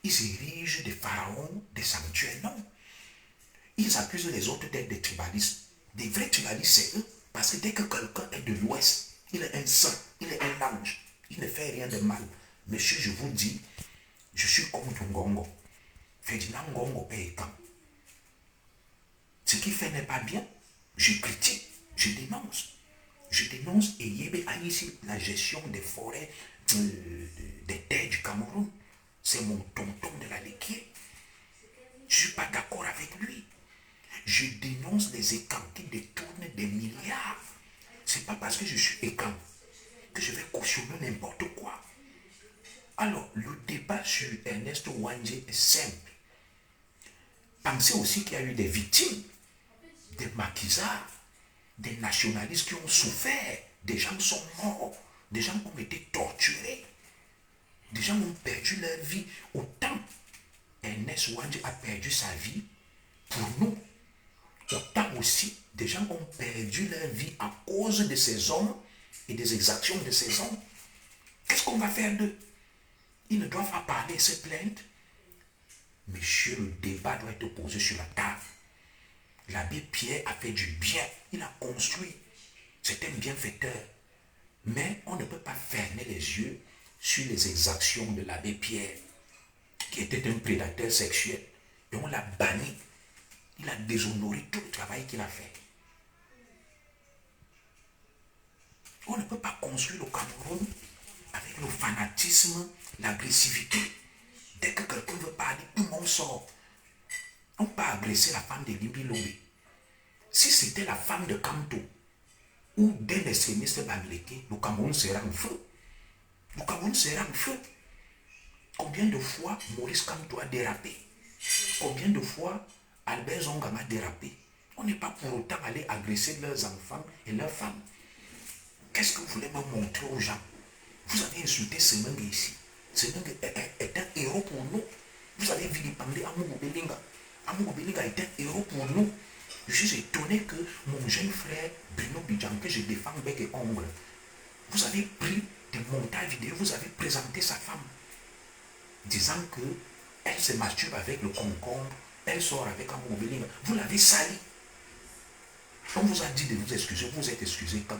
Ils érigent des pharaons, des sanctuaires. Non. Ils accusent les autres d'être des tribalistes. Des vrais tribalistes, c'est eux. Parce que dès que quelqu'un est de l'Ouest, il est un saint, il est un ange, il ne fait rien de mal. Monsieur, je vous dis, je suis comme Ngongo. Ferdinand Ngongo Pécan. Ce qu'il fait n'est pas bien. Je critique, je dénonce. Je dénonce et Yébé a ici la gestion des forêts, des terres du Cameroun. C'est mon tonton de la Léquier. Je ne suis pas d'accord avec lui. Je dénonce les écans qui détournent des milliards. C'est pas parce que je suis écan que je vais cautionner n'importe quoi. Alors, le débat sur Ernest Ouandjé est simple. Pensez aussi qu'il y a eu des victimes, des maquisards, des nationalistes qui ont souffert. Des gens sont morts, des gens ont été torturés, des gens ont perdu leur vie. Autant Ernest Ouandjé a perdu sa vie pour nous, autant aussi des gens ont perdu leur vie à cause de ces hommes et des exactions de ces hommes. Qu'est-ce qu'on va faire d'eux? Ils ne doivent pas parler et se plaindre. Monsieur, le débat doit être posé sur la table. L'abbé Pierre a fait du bien. Il a construit. C'est un bienfaiteur. Mais on ne peut pas fermer les yeux sur les exactions de l'abbé Pierre, qui était un prédateur sexuel. Et on l'a banni. Il a déshonoré tout le travail qu'il a fait. On ne peut pas construire le Cameroun avec le fanatisme, l'agressivité. Dès que quelqu'un veut parler, on sort. On peut agresser la femme de Limbi Lobé. Si c'était la femme de Kamto ou d'un extrémiste bamileke, le Cameroun sera en feu. Le Cameroun sera en feu. Combien de fois Maurice Kamto a dérapé? Combien de fois Albert Zongama a dérapé? On n'est pas pour autant aller agresser leurs enfants et leurs femmes. Qu'est-ce que vous voulez me montrer aux gens? Vous avez insulté Semengue ici. Semengue est un héros pour nous. Vous avez vilipendé Amougou Belinga. Amougou Belinga est un héros pour nous. Je suis étonné que mon jeune frère Bruno Bidjan, que je défends bec et ongle, vous avez pris des montages vidéo, vous avez présenté sa femme, disant que elle se masturbe avec le concombre, elle sort avec Amougou Belinga. Vous l'avez sali. On vous a dit de vous excuser, vous êtes excusé quand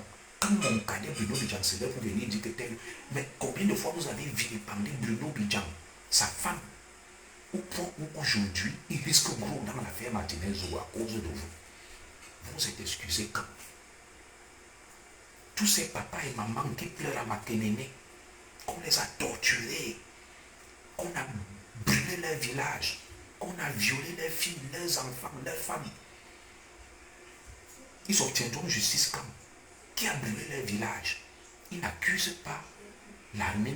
mon cadet Bruno Bidjan se lève pour venir dire que tel. Mais combien de fois vous avez vilipendé Bruno Bidjan, sa femme, au point où aujourd'hui il risque gros dans l'affaire Martinez ou à cause de vous? Vous êtes excusé quand? Tous ces papas et mamans qui pleurent à Makénéné, qu'on les a torturés, qu'on a brûlé leur village, qu'on a violé leurs filles, leurs enfants, leurs femmes. Ils obtiendront justice quand? Qui a brûlé leur village? Ils n'accusent pas l'armée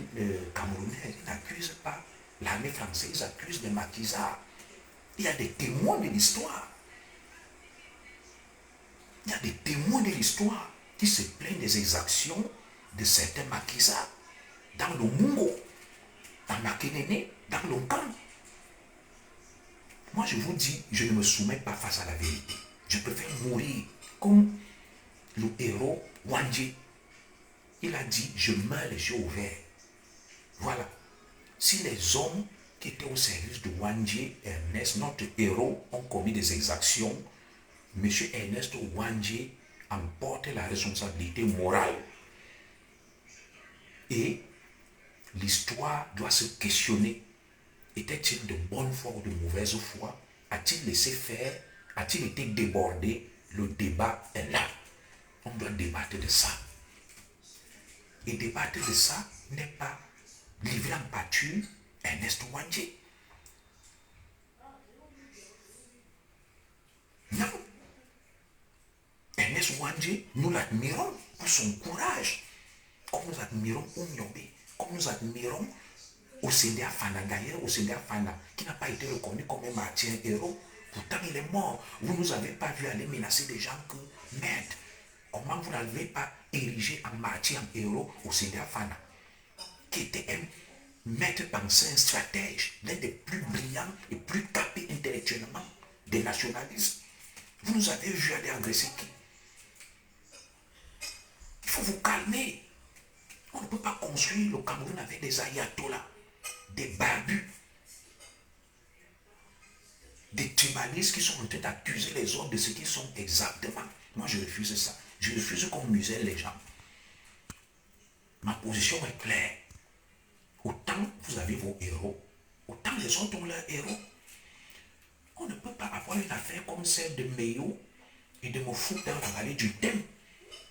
camerounaise, ils n'accusent pas l'armée française, ils accusent les maquisards. Il y a des témoins de l'histoire. Il y a des témoins de l'histoire qui se plaignent des exactions de certains maquisards dans le Mungo, dans Makénéné, dans le camp. Moi, je vous dis, je ne me soumets pas face à la vérité. Je préfère mourir comme le héros Wandji. Il a dit, je meurs les yeux ouverts. Voilà. Si les hommes qui étaient au service de Wandji, Ernest, notre héros, ont commis des exactions, M. Ernest Wandji en porte la responsabilité morale. Et l'histoire doit se questionner. Était-il de bonne foi ou de mauvaise foi? A-t-il laissé faire? A-t-il été débordé? Le débat est là. On doit débattre de ça. Et débattre de ça n'est pas livrer en pâture Ernest Wandji. Non. Ernest Wandji, nous l'admirons pour son courage. Comme nous admirons Oumyombe, comme nous admirons Osédéa Fana, d'ailleurs Osédéa Fana, qui n'a pas été reconnu comme un martyr héros, pourtant il est mort. Vous ne nous avez pas vu aller menacer des gens que merde. Comment vous n'avez pas érigé en martyr, en héros Osédéa Fana, qui était un maître penseur, un stratège, l'un des plus brillants et plus capés intellectuellement des nationalistes. Vous nous avez vu aller agresser qui? Il faut vous calmer. On ne peut pas construire le Cameroun avec des ayatollahs, des barbus, des tribalistes qui sont en train d'accuser les autres de ce qu'ils sont exactement. Moi, je refuse ça. Je refuse qu'on muselle les gens. Ma position est claire. Autant vous avez vos héros, autant les autres ont leurs héros. On ne peut pas avoir une affaire comme celle de Meyo et de me foutre dans la vallée du Thème.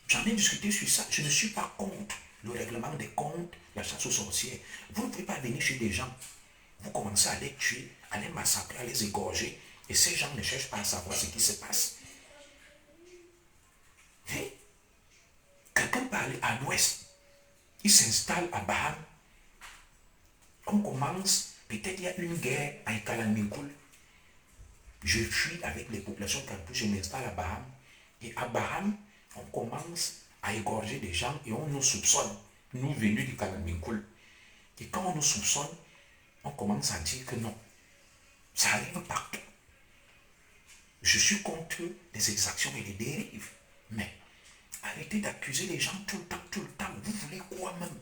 J'en ai discuté sur ça. Je ne suis pas contre le règlement des comptes, la chasse aux sorcières. Vous ne pouvez pas venir chez des gens. Vous commencez à les tuer, à les massacrer, à les égorger. Et ces gens ne cherchent pas à savoir ce qui se passe. Hein? Quelqu'un parle à l'ouest. Il s'installe à Baham. On commence, peut-être il y a une guerre à Ikalanmikul. Je fuis avec les populations campus, je m'installe à Baham. Et à Baham, on commence à égorger des gens et on nous soupçonne, nous venus du Kalanmikul. Et quand on nous soupçonne, on commence à dire que non. Ça arrive partout. Je suis contre les exactions et les dérives. Mais arrêtez d'accuser les gens tout le temps, tout le temps. Vous voulez quoi même?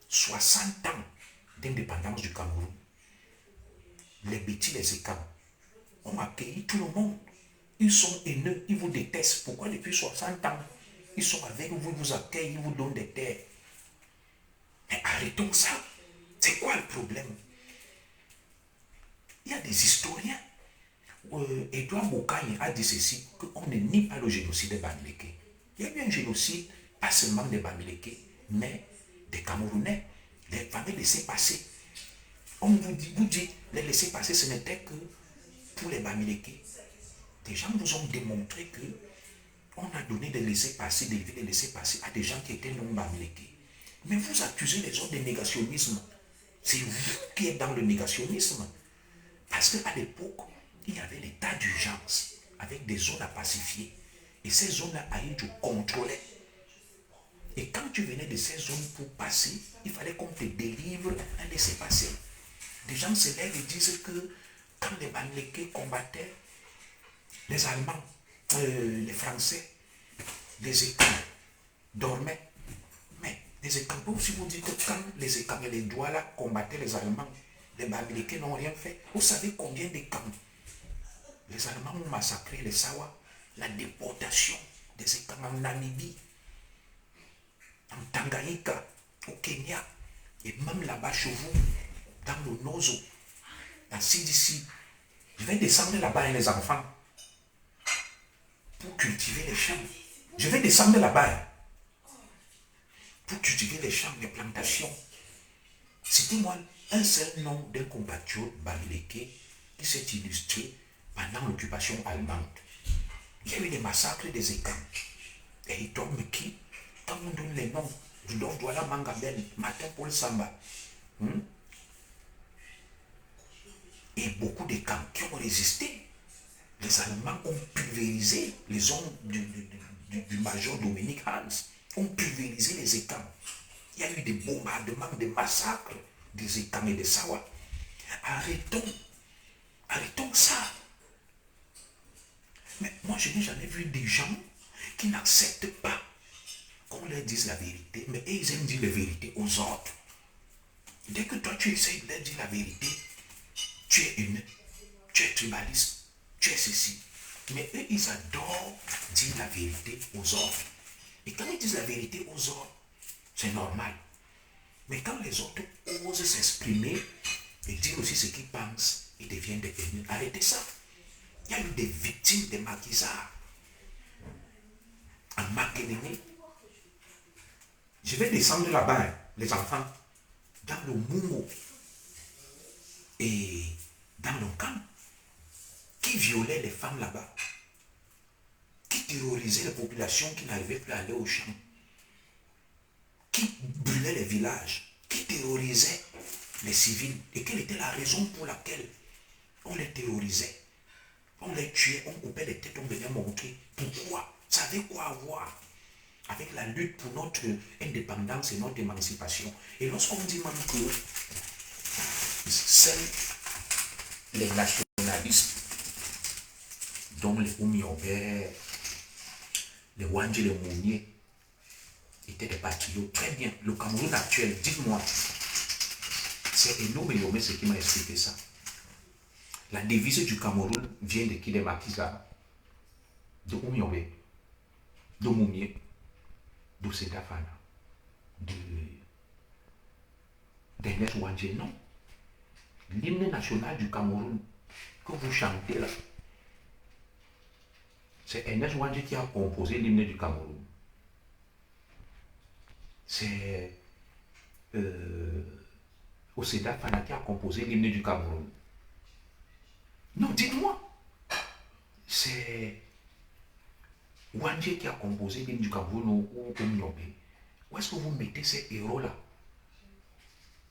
60 ans d'indépendance du Cameroun. Les bêtis, les écames ont accueilli tout le monde. Ils sont haineux, ils vous détestent. Pourquoi depuis 60 ans, ils sont avec vous, ils vous accueillent, ils vous donnent des terres? Mais arrêtons ça. C'est quoi le problème? Il y a des historiens. Edouard Bocagne a dit ceci, qu'on ne nie pas le génocide des Bamileke. Il y a eu un génocide, pas seulement des Bamileke, mais des Camerounais, des familles laissées passer. On vous dit, les laisser passer, ce n'était que pour les Bamileke. Des gens vous ont démontré que on a donné des laissés-passer, des laissés-passer à des gens qui étaient non Bamileke. Mais vous accusez les autres de négationnisme. C'est vous qui êtes dans le négationnisme. Parce qu'à l'époque, il y avait l'état d'urgence avec des zones à pacifier. Et ces zones-là, je contrôlais. Et quand tu venais de ces zones pour passer, il fallait qu'on te délivre un laissez-passer. Des gens se lèvent et disent que quand les Bamileke combattaient, les Allemands, les Français, les Écans dormaient. Mais les Écans peuvent aussi vous dire que quand les Écans et les Douala combattaient les Allemands, les Bamileke n'ont rien fait. Vous savez combien d'Écans les Allemands ont massacré les Sawa? La déportation des Écans en Namibie, en Tanganyika, au Kenya, et même là-bas chez vous, dans le Nozo, dans CDC. Je vais descendre là-bas, les enfants, pour cultiver les champs. Je vais descendre là-bas. pour cultiver les champs, les plantations. C'était moi un seul nom d'un compatriote bamileke qui s'est illustré pendant l'occupation allemande. Il y a eu des massacres des écans. Et il tombe qui, quand on donne les noms, Rudolf Douala Mangabel, Martin Paul Samba, et beaucoup de camps qui ont résisté. Les Allemands ont pulvérisé les hommes du major Dominique Hans, ont pulvérisé les étangs. Il y a eu des bombardements, des massacres des étangs et des Sawa. Arrêtons ça. Mais moi, je n'ai jamais vu des gens qui n'acceptent pas qu'on leur dise la vérité, mais ils aiment dire la vérité aux autres. Dès que toi, tu essaies de leur dire la vérité, tu es tribaliste, tu es ceci. Mais eux, ils adorent dire la vérité aux autres. Et quand ils disent la vérité aux autres, c'est normal. Mais quand les autres osent s'exprimer et dire aussi ce qu'ils pensent, ils deviennent des ennemis. Arrêtez ça. Il y a eu des victimes des maquisards. En Makénéné. Je vais descendre là-bas, les enfants, dans le Mungo et dans le camp, qui violaient les femmes là-bas, qui terrorisaient les populations qui n'arrivaient plus à aller au champ, qui brûlaient les villages, qui terrorisaient les civils. Et quelle était la raison pour laquelle on les terrorisait? On les tuait, on coupait les têtes, on venait montrer. Pourquoi? Ça avait quoi à voir avec la lutte pour notre indépendance et notre émancipation? Et lorsqu'on dit même que seuls les nationalistes, dont les Oumiobe, les Wandji, les Mounier, étaient des patriotes, très bien. Le Cameroun actuel, dites-moi, c'est Eno Meyome ce qui m'a expliqué ça. La devise du Cameroun vient de qui? Des Maquisards, de Oumiobe, de Moumier, de Sedafana, d'Ernest Wandji. Non. L'hymne national du Cameroun que vous chantez là, c'est Ernest Wandji qui a composé l'hymne du Cameroun. C'est Oseda Fana qui a composé l'hymne du Cameroun. Non, dites-moi. C'est Wandji qui a composé l'hymne du Cameroun ou Oumiobe. Où est-ce que vous mettez ces héros-là?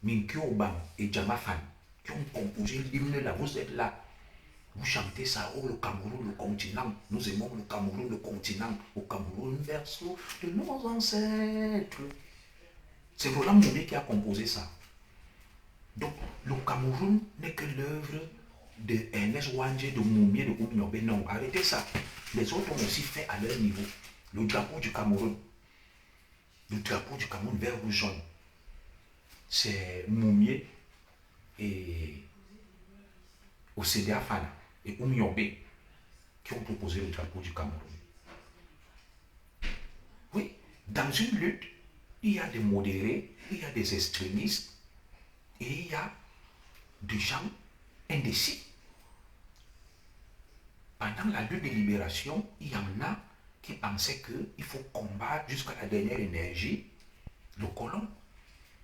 Minkyo Obam et Djamafan qui ont composé l'hymne là, vous êtes là. Vous chantez ça, oh le Cameroun, le continent, nous aimons le Cameroun, le continent, au Cameroun, berceau de nos ancêtres. C'est Roland Moubé qui a composé ça. Donc, le Cameroun n'est que l'œuvre de Ernest Wandji, de Moumier, de Oumiobe. Non, arrêtez ça. Les autres ont aussi fait à leur niveau. Le drapeau du Cameroun, vert, rouge, jaune, c'est Moumier et Oseda Fana et Oumiobe qui ont proposé le drapeau du Cameroun. Oui, dans une lutte, il y a des modérés, il y a des extrémistes et il y a des gens indécis. Pendant la lutte de libération, il y en a qui pensaient qu'il faut combattre jusqu'à la dernière énergie le colon.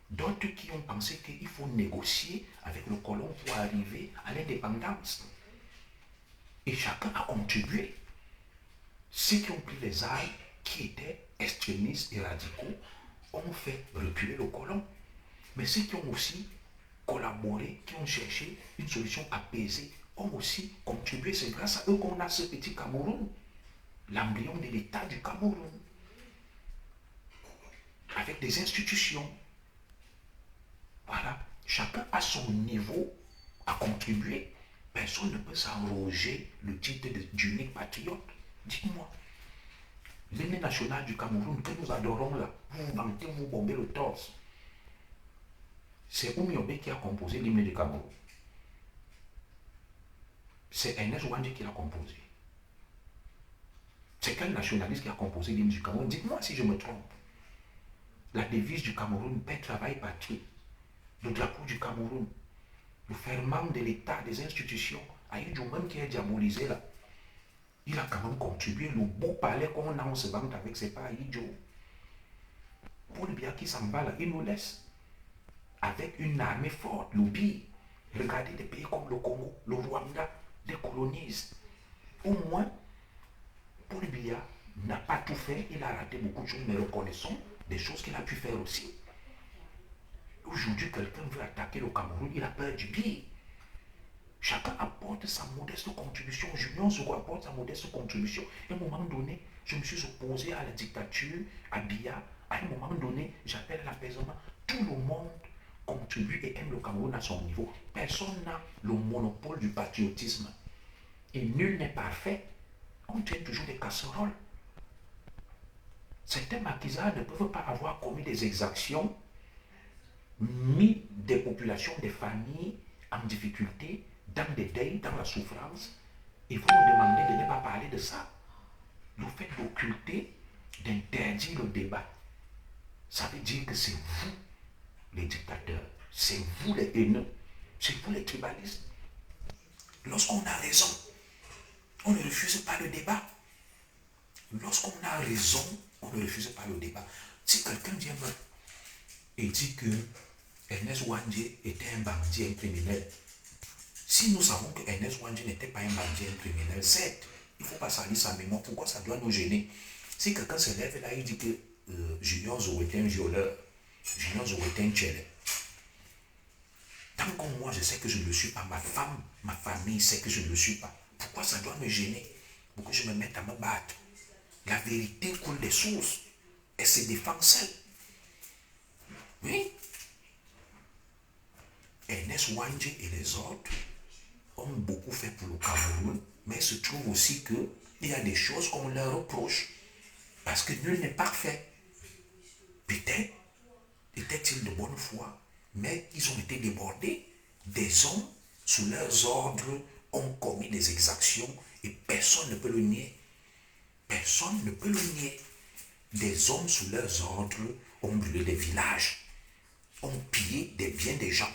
D'autres qui ont pensé qu'il faut négocier avec le colon pour arriver à l'indépendance. Et chacun a contribué. Ceux qui ont pris les armes, qui étaient extrémistes et radicaux, ont fait reculer le colon. Mais ceux qui ont aussi collaboré, qui ont cherché une solution apaisée, ont aussi contribué. C'est grâce à eux qu'on a ce petit Cameroun, l'embryon de l'État du Cameroun, avec des institutions. Voilà, chacun à son niveau a contribué. Personne ne peut s'arroger le titre d'unique patriote. Dites-moi, l'hymne national du Cameroun que nous adorons là, vous vous vantez, vous bombez le torse. C'est Oumiobe qui a composé l'hymne du Cameroun. C'est Ernest Wandji qui l'a composé. C'est quel nationaliste qui a composé l'hymne du Cameroun? Dites-moi si je me trompe. La devise du Cameroun, paix, travail, patrie. Le drapeau du Cameroun. Le ferment de l'État, des institutions. Aïdjo même qui est diabolisé là. Il a quand même contribué. Le beau palais qu'on a, on se vante avec, c'est pas Aïdjo. Paul Biya qui s'en va là, il nous laisse avec une armée forte, l'Obi. Regardez des pays comme le Congo, le Rwanda, les colonisent. Au moins, Paul Biya n'a pas tout fait, il a raté beaucoup de choses, mais reconnaissons des choses qu'il a pu faire aussi. Aujourd'hui, quelqu'un veut attaquer le Cameroun, il a peur du billet. Chacun apporte sa modeste contribution. Julien Soro apporte sa modeste contribution. À un moment donné, je me suis opposé à la dictature, à Biya. À un moment donné, j'appelle l'apaisement. Tout le monde contribue et aime le Cameroun à son niveau. Personne n'a le monopole du patriotisme. Et nul n'est parfait. On tient toujours des casseroles. Certains maquisards ne peuvent pas avoir commis des exactions, mis des populations, des familles en difficulté, dans des deuils, dans la souffrance. Et vous nous demandez de ne pas parler de ça. Le fait d'occulter, d'interdire le débat, ça veut dire que c'est vous, les dictateurs, c'est vous les haineux, c'est vous les tribalistes. Lorsqu'on a raison, on ne refuse pas le débat. Lorsqu'on a raison, on ne refuse pas le débat. Si quelqu'un vient et dit que Ernest Ouandjé était un bandit, un criminel, si nous savons que Ernest Ouandjé n'était pas un bandit, un criminel, certes, il ne faut pas salir sa mémoire. Pourquoi ça doit nous gêner? Si quelqu'un se lève là, il dit que Julien Soro était un violeur, Julien Soro était un tchèle. Tant que moi je sais que je ne le suis pas, ma femme, ma famille sait que je ne le suis pas, pourquoi ça doit me gêner? Pour que je me mette à me battre? La vérité coule des sources. Elle se défend seule. Oui. Ernest Ouandjé et les autres ont beaucoup fait pour le Cameroun, mais il se trouve aussi qu'il y a des choses qu'on leur reproche. Parce que nul n'est parfait. Peut-être étaient-ils de bonne foi, mais ils ont été débordés. Des hommes, sous leurs ordres, ont commis des exactions et personne ne peut le nier. Personne ne peut le nier. Des hommes sous leurs ordres ont brûlé des villages, ont pillé des biens des gens,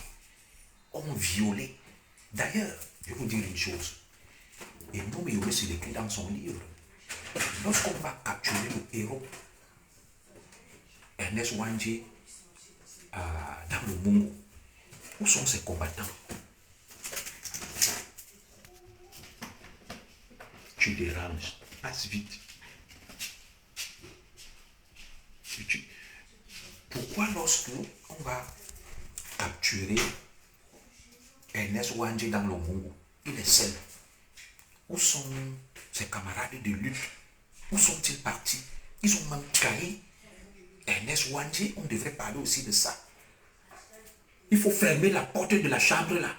ont violé. D'ailleurs, je vais vous dire une chose. Et Noumé s'est écrit dans son livre. Lorsqu'on va capturer le héros, Ernest Ouandjé, dans le Mungo, où sont ses combattants? Tu déranges, passe vite. Pourquoi lorsque on va capturer Ernest Ouandjé dans le Mungo, il est seul? Où sont ses camarades de lutte? Où sont-ils partis? Ils ont même trahi Ernest Ouandjé. On devrait parler aussi de ça. Il faut fermer la porte de la chambre là.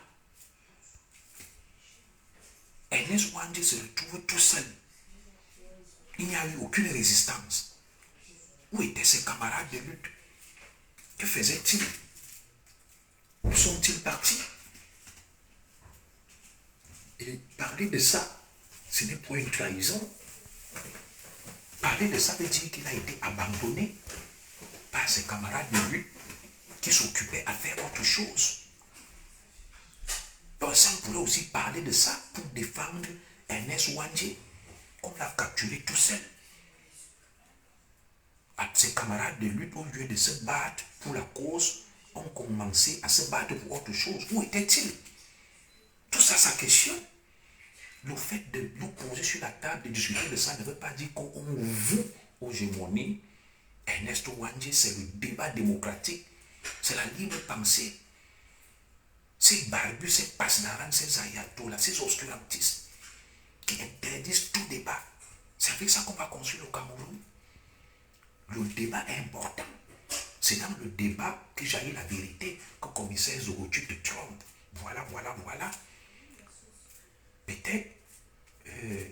Ernest Ouandjé se retrouve tout seul. Il n'y a eu aucune résistance. Où étaient ses camarades de lutte? Que faisaient-ils? Où sont-ils partis? Et parler de ça, ce n'est pas une trahison. Parler de ça veut dire qu'il a été abandonné par ses camarades de lutte qui s'occupaient à faire autre chose. Personne pourrait aussi parler de ça pour défendre Ernest Ouandjé. On l'a capturé tout seul. Ses camarades de lutte, au lieu de se battre pour la cause, ont commencé à se battre pour autre chose. Où était-il? Tout ça, ça questionne. Le fait de nous poser sur la table, de discuter de ça, ne veut pas dire qu'on voue aux hégémonies. Ernest Ouandjé, c'est le débat démocratique. C'est la libre pensée. Ces barbus, ces pasdaran, ces ayatollahs, ces obscurantistes qui interdisent tout débat. C'est avec ça qu'on va construire le Cameroun. Le débat est important. C'est dans le débat que jaillit la vérité, que le commissaire Zorotu te trompe. Voilà, voilà, voilà. Peut-être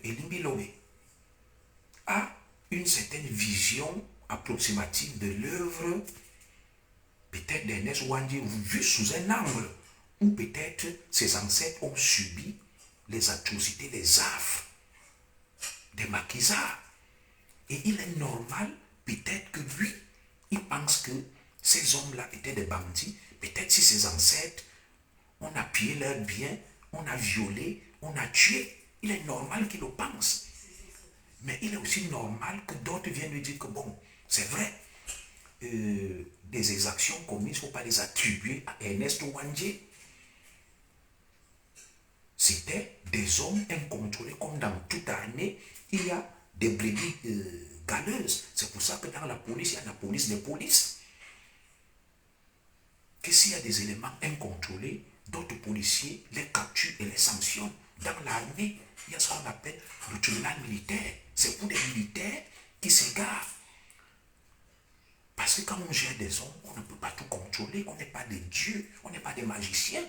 Elimbi Lobé a une certaine vision approximative de l'œuvre, peut-être d'Ernest Ouandjé, vue sous un angle, où peut-être ses ancêtres ont subi les atrocités, les affres des maquisards. Et il est normal, peut-être que lui, il pense que ces hommes-là étaient des bandits. Peut-être si ses ancêtres, on a pillé leurs biens, on a violé, on a tué. Il est normal qu'il le pense. Mais il est aussi normal que d'autres viennent lui dire que bon, c'est vrai, des exactions commises, il ne faut pas les attribuer à Ernest Ouandjé. C'était des hommes incontrôlés, comme dans toute armée, il y a des brebis galeuses. C'est pour ça que dans la police, il y a la police des polices. Que s'il y a des éléments incontrôlés, d'autres policiers les capturent et les sanctionnent. Dans l'armée, il y a ce qu'on appelle le tribunal militaire. C'est pour des militaires qui s'égarent. Parce que quand on gère des hommes, on ne peut pas tout contrôler. On n'est pas des dieux, on n'est pas des magiciens.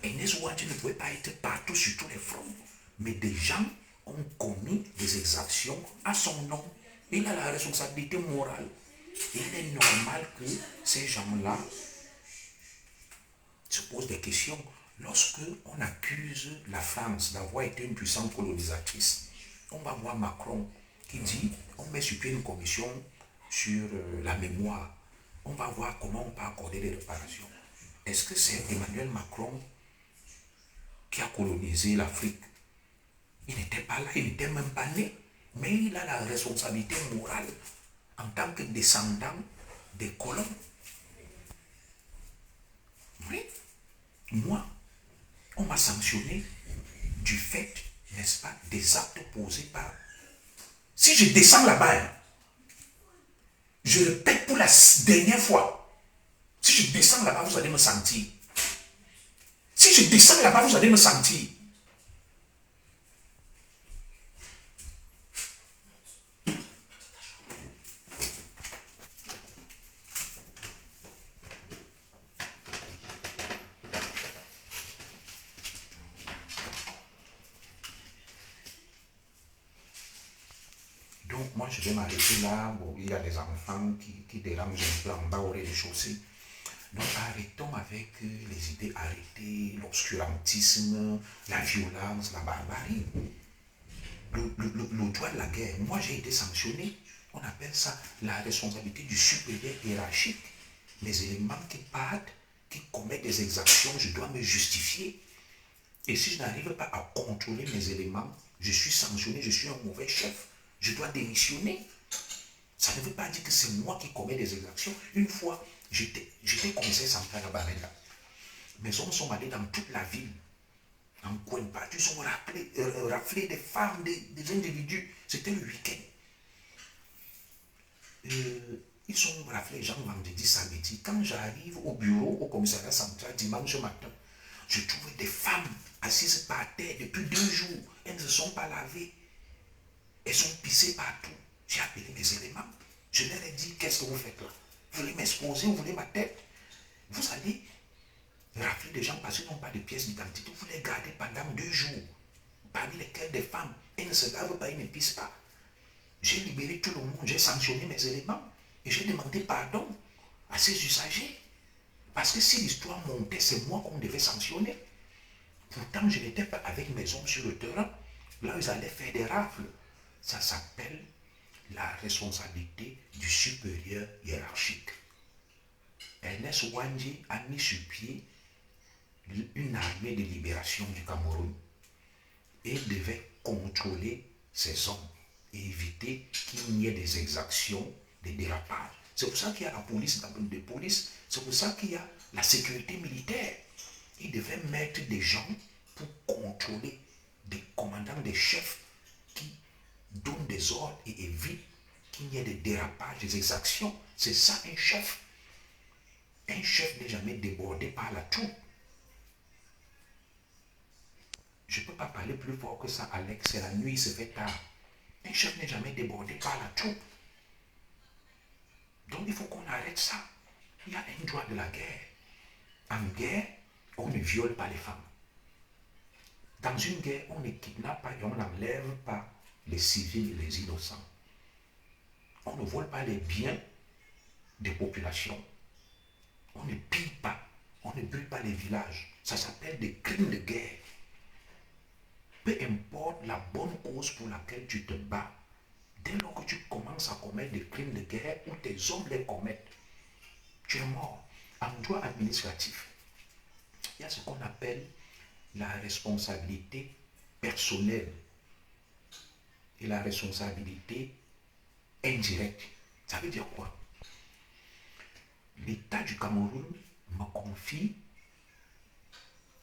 Ernest Ouandjé ne pouvait pas être partout sur tous les fronts. Mais des gens ont commis des exactions à son nom. Il a la responsabilité morale. Il est normal que ces gens-là se posent des questions. Lorsque on accuse la France d'avoir été une puissante colonisatrice, on va voir Macron qui dit on met sur pied une commission sur la mémoire. On va voir comment on peut accorder des réparations. Est-ce que c'est Emmanuel Macron qui a colonisé l'Afrique? Il n'était pas là, il n'était même pas né, mais il a la responsabilité morale en tant que descendant des colons. Oui, moi, on m'a sanctionné du fait, n'est-ce pas, des actes posés par... Si je descends là-bas, hein, je répète pour la dernière fois, si je descends là-bas, vous allez me sentir. Si je descends là-bas, vous allez me sentir. Donc moi je vais m'arrêter là. Bon, il y a des enfants qui dérangent un peu en bas au rez-de-chaussée. Donc arrêtons avec les idées, arrêtez l'obscurantisme, la violence, la barbarie. Le droit de la guerre, moi j'ai été sanctionné. On appelle ça la responsabilité du supérieur hiérarchique. Les éléments qui partent, qui commettent des exactions, je dois me justifier. Et si je n'arrive pas à contrôler mes éléments, je suis sanctionné, je suis un mauvais chef. Je dois démissionner. Ça ne veut pas dire que c'est moi qui commets des exactions. Une fois, j'étais commissaire central à Barrenda. Mes hommes sont allés dans toute la ville, en coin de partout, ils ont raflé des femmes, des individus. C'était le week-end. Ils ont raflé les gens vendredi, samedi. Quand j'arrive au bureau, au commissariat central, dimanche matin, je trouvais des femmes assises par terre depuis 2 jours. Elles ne se sont pas lavées. Elles sont pissées partout. J'ai appelé mes éléments. Je leur ai dit, qu'est-ce que vous faites là? Vous voulez m'exposer, vous voulez ma tête? Vous allez rafler des gens parce qu'ils n'ont pas de pièces d'identité. Vous les gardez pendant 2 jours. Parmi lesquels des femmes. Elles ne se lavent pas, elles ne pissent pas. J'ai libéré tout le monde. J'ai sanctionné mes éléments. Et j'ai demandé pardon à ces usagers. Parce que si l'histoire montait, c'est moi qu'on devait sanctionner. Pourtant, je n'étais pas avec mes hommes sur le terrain. Là, ils allaient faire des rafles. Ça s'appelle la responsabilité du supérieur hiérarchique. Ernest Ouandjé a mis sur pied une armée de libération du Cameroun et devait contrôler ces hommes et éviter qu'il n'y ait des exactions, des dérapages. C'est pour ça qu'il y a la police, c'est pour ça qu'il y a la sécurité militaire. Il devait mettre des gens pour contrôler, des commandants, des chefs qui donnent des ordres et évitent qu'il n'y ait des dérapages, des exactions. C'est ça un chef. Un chef n'est jamais débordé par la troupe. Je ne peux pas parler plus fort que ça, Alex. C'est la nuit, il se fait tard. Un chef n'est jamais débordé par la troupe. Donc il faut qu'on arrête ça. Il y a un droit de la guerre. En guerre, on ne viole pas les femmes. Dans une guerre, on ne kidnappe pas et on n'enlève pas les civils et les innocents. On ne vole pas les biens des populations. On ne pille pas. On ne brûle pas les villages. Ça s'appelle des crimes de guerre. Peu importe la bonne cause pour laquelle tu te bats, dès lors que tu commences à commettre des crimes de guerre ou tes hommes les commettent, tu es mort. En droit administratif, il y a ce qu'on appelle la responsabilité personnelle et la responsabilité indirecte. Ça veut dire quoi? l'État du Cameroun me confie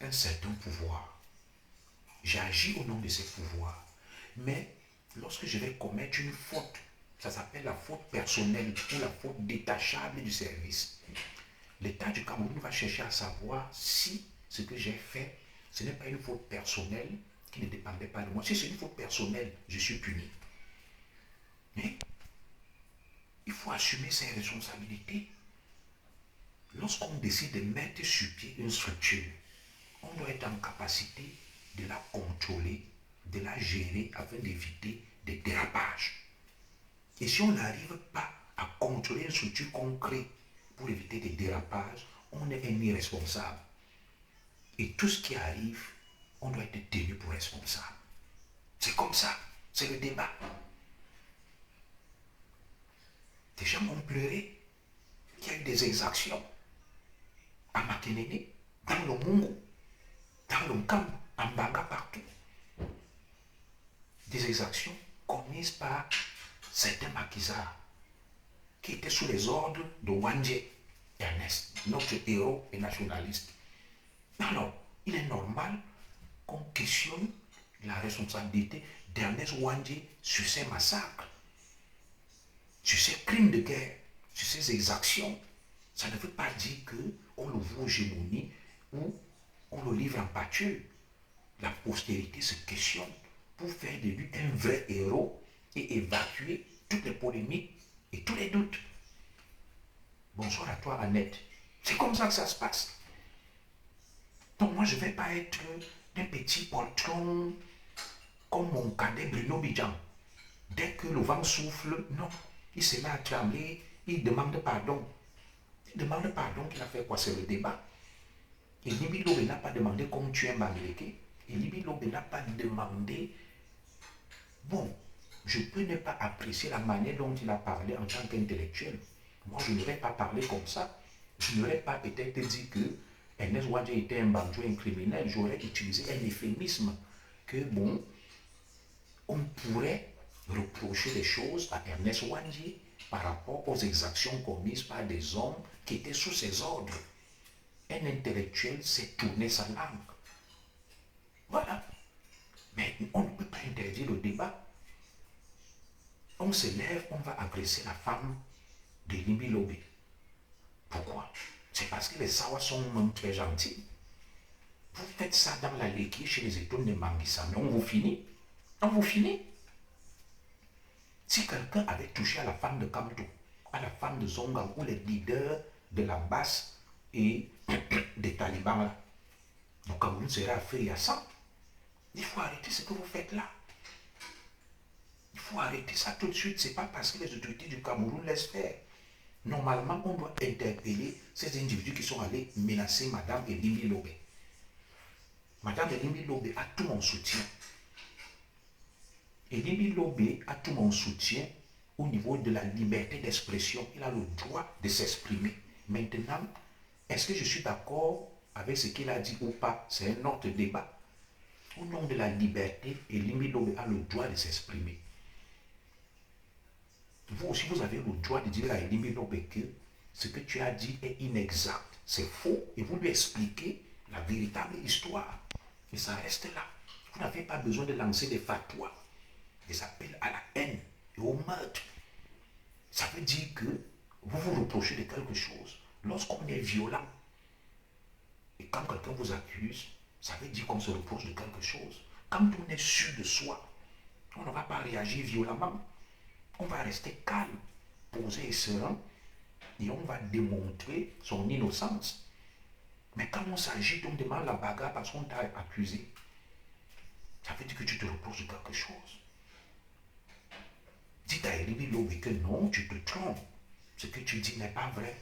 un certain pouvoir. J'agis au nom de ces pouvoirs. Mais lorsque je vais commettre une faute, ça s'appelle la faute personnelle ou la faute détachable du service. L'État du Cameroun va chercher à savoir si ce que j'ai fait, ce n'est pas une faute personnelle qui ne dépendait pas de moi. Si c'est une faute personnelle, je suis puni. Mais il faut assumer ses responsabilités. Lorsqu'on décide de mettre sur pied une structure, on doit être en capacité de la contrôler, de la gérer afin d'éviter des dérapages. Et si on n'arrive pas à contrôler une structure concrète pour éviter des dérapages, on est un irresponsable. Et tout ce qui arrive, on doit être tenu pour responsable. C'est comme ça, c'est le débat. Des gens ont pleuré qu'il y a eu des exactions à Makenene, dans le Mungu, dans le Kam, en Banga, partout. Des exactions commises par certains maquisards qui étaient sous les ordres de Wandje Ernest, notre héros et nationaliste. Alors, il est normal qu'on questionne la responsabilité d'Ernest Wandje sur ces massacres, sur ces crimes de guerre, sur ces exactions. Ça ne veut pas dire qu'on le voit aux gémonies ou on le livre en pâture. La postérité se questionne pour faire de lui un vrai héros et évacuer toutes les polémiques et tous les doutes. Bonsoir à toi, Annette. C'est comme ça que ça se passe. Donc moi, je ne vais pas être un petit poltron comme mon cadet Bruno Bidjan. Dès que le vent souffle, non, il se met à trembler, il demande pardon. Il demande pardon, qu'il a fait quoi? C'est le débat. Et Libi Lobe n'a pas demandé qu'on tue un Bangléké. Et Libi Lobe n'a pas demandé. Bon, je peux ne pas apprécier la manière dont il a parlé en tant qu'intellectuel. Moi, je n'aurais pas parlé comme ça. Je n'aurais pas peut-être dit que Ernest Wandje était un bandit, un criminel. J'aurais utilisé un euphémisme que, bon, on pourrait reprocher des choses à Ernest Wandje par rapport aux exactions commises par des hommes qui étaient sous ses ordres. Un intellectuel s'est tourné sa langue. Voilà. Mais on ne peut pas interdire le débat. On se lève, on va agresser la femme de Limbi Lobe. Pourquoi? C'est parce que les Sawa sont même très gentils. Vous faites ça dans la Léki chez les étoiles de Manguissa, mais on vous finit. On vous finit. Si quelqu'un avait touché à la femme de Kamto, à la femme de Zonga ou les leaders de la basse et des talibans là, le Cameroun serait affaire à ça. Il faut arrêter ce que vous faites là. Il faut arrêter ça tout de suite. Ce n'est pas parce que les autorités du Cameroun laissent faire. Normalement, on doit interpeller ces individus qui sont allés menacer Madame Elimbi Lobe. Madame Elimbi Lobe a tout mon soutien. Elimbi Lobe a tout mon soutien au niveau de la liberté d'expression. Il a le droit de s'exprimer. Maintenant, est-ce que je suis d'accord avec ce qu'il a dit ou pas? C'est un autre débat. Au nom de la liberté, Elimbi Lobe a le droit de s'exprimer. Vous aussi, vous avez le droit de dire à Elimbi Lobe que ce que tu as dit est inexact, c'est faux, et vous lui expliquez la véritable histoire. Et ça reste là. Vous n'avez pas besoin de lancer des fatwas, des appels à la haine et au meurtre. Ça veut dire que vous vous reprochez de quelque chose. Lorsqu'on est violent, et quand quelqu'un vous accuse, ça veut dire qu'on se reproche de quelque chose. Quand on est sûr de soi, on ne va pas réagir violemment. On va rester calme, posé et serein, et on va démontrer son innocence. Mais quand on s'agit, on demande la bagarre parce qu'on t'a accusé. Ça veut dire que tu te reproches de quelque chose. Dis à Elimbi Lobe que non, tu te trompes. Ce que tu dis n'est pas vrai.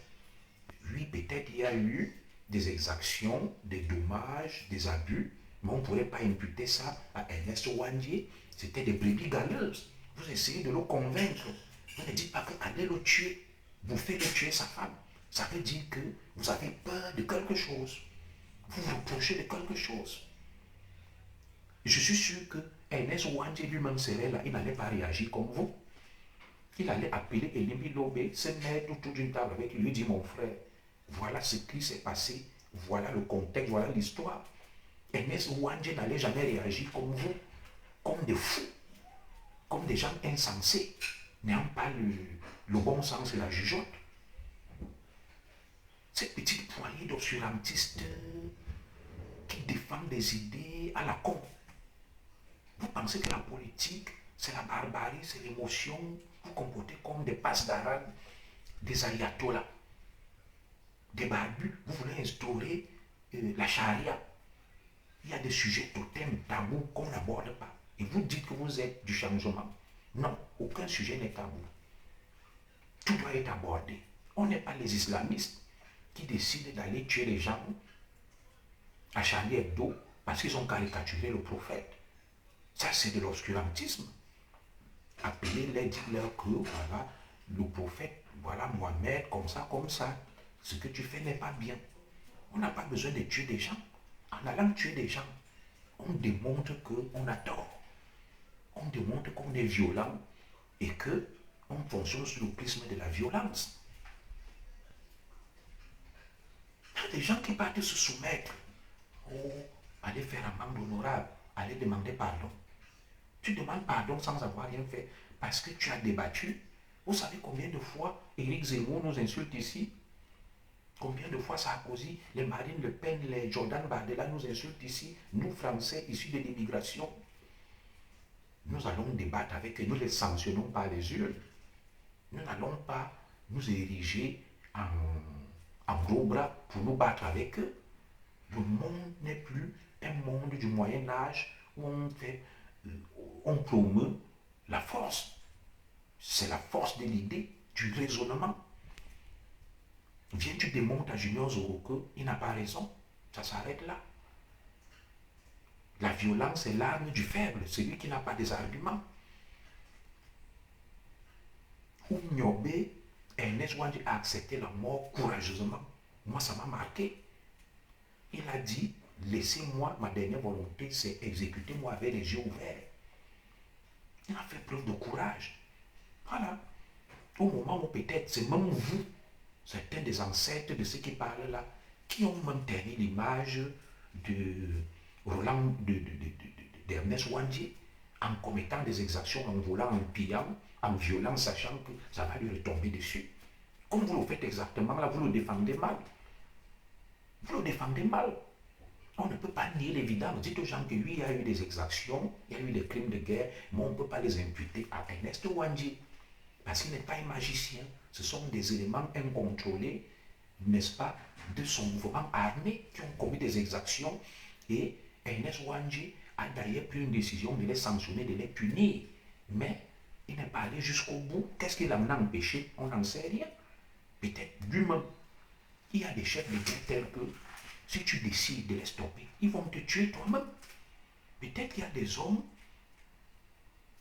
Oui, peut-être il y a eu des exactions, des dommages, des abus, mais on ne pourrait pas imputer ça à Ernest Wandje. C'était des brebis galeuses. Vous essayez de le convaincre. Vous ne dites pas qu'allez le tuer. Vous faites tuer sa femme. Ça veut dire que vous avez peur de quelque chose. Vous vous reprochez de quelque chose. Je suis sûr que Ernest Wandje lui-même serait là. Il n'allait pas réagir comme vous. Il allait appeler Elimbi Lobe, se mettre autour d'une table avec lui, lui dire mon frère, Voilà ce qui s'est passé, voilà le contexte, voilà l'histoire. Ernest Ouandjé n'allait jamais réagir comme vous, comme des fous, comme des gens insensés, n'ayant pas le bon sens et la jugeote. Cette petite poignée d'obscurantistes qui défendent des idées à la con. Vous pensez que la politique, c'est la barbarie, c'est l'émotion, vous comportez comme des passes d'arabe, des ayatollahs, des barbus. Vous voulez instaurer la charia. Il y a des sujets totems, tabous qu'on n'aborde pas. Et vous dites que vous êtes du changement. Non, aucun sujet n'est tabou. Tout doit être abordé. On n'est pas les islamistes qui décident d'aller tuer les gens à Charlie Hebdo parce qu'ils ont caricaturé le prophète. Ça, c'est de l'obscurantisme. Appelez-les, dites-leur que voilà, le prophète, voilà Mohamed, comme ça, comme ça. Ce que tu fais n'est pas bien. On n'a pas besoin de tuer des gens. En allant tuer des gens, on démontre qu'on a tort. On démontre qu'on est violent et qu'on fonctionne sur le prisme de la violence. Il y a des gens qui partent se soumettre. Oh, aller faire amende honorable, aller demander pardon. Tu demandes pardon sans avoir rien fait parce que tu as débattu. Vous savez combien de fois Éric Zemmour nous insulte ici? Combien de fois Sarkozy, les Marine Le Pen, les Jordan Bardella nous insultent ici, nous Français issus de l'immigration? Nous allons débattre avec eux, nous ne les sanctionnons pas les urnes. Nous n'allons pas nous ériger en gros bras pour nous battre avec eux. Le monde n'est plus un monde du Moyen Âge où on promeut la force. C'est la force de l'idée, du raisonnement. Viens, tu démontres à Junior Zoro qu'il n'a pas raison. Ça s'arrête là. La violence est l'arme du faible, celui qui n'a pas des arguments. Oumniobé, Ernest Ouandjé a accepté la mort courageusement. Moi, ça m'a marqué. Il a dit, laissez-moi, ma dernière volonté, c'est exécuter-moi avec les yeux ouverts. Il a fait preuve de courage. Voilà. Au moment où peut-être c'est même vous, certains des ancêtres de ceux qui parlent là, qui ont même terni l'image de Roland, d'Ernest Ouandjé, en commettant des exactions, en volant, en pillant, en violant, sachant que ça va lui retomber dessus. Comme vous le faites exactement là, vous le défendez mal. Vous le défendez mal. On ne peut pas nier l'évidence. Dites aux gens que oui, il y a eu des exactions, il y a eu des crimes de guerre, mais on ne peut pas les imputer à Ernest Ouandjé. Parce qu'il n'est pas un magicien. Ce sont des éléments incontrôlés, n'est-ce pas, de son mouvement armé qui ont commis des exactions. Et Ernest Ouandjé a d'ailleurs pris une décision de les sanctionner, de les punir. Mais il n'est pas allé jusqu'au bout. Qu'est-ce qu'il en a empêché? On n'en sait rien. Peut-être lui-même. Il y a des chefs de guerre tels que si tu décides de les stopper, ils vont te tuer toi-même. Peut-être qu'il y a des hommes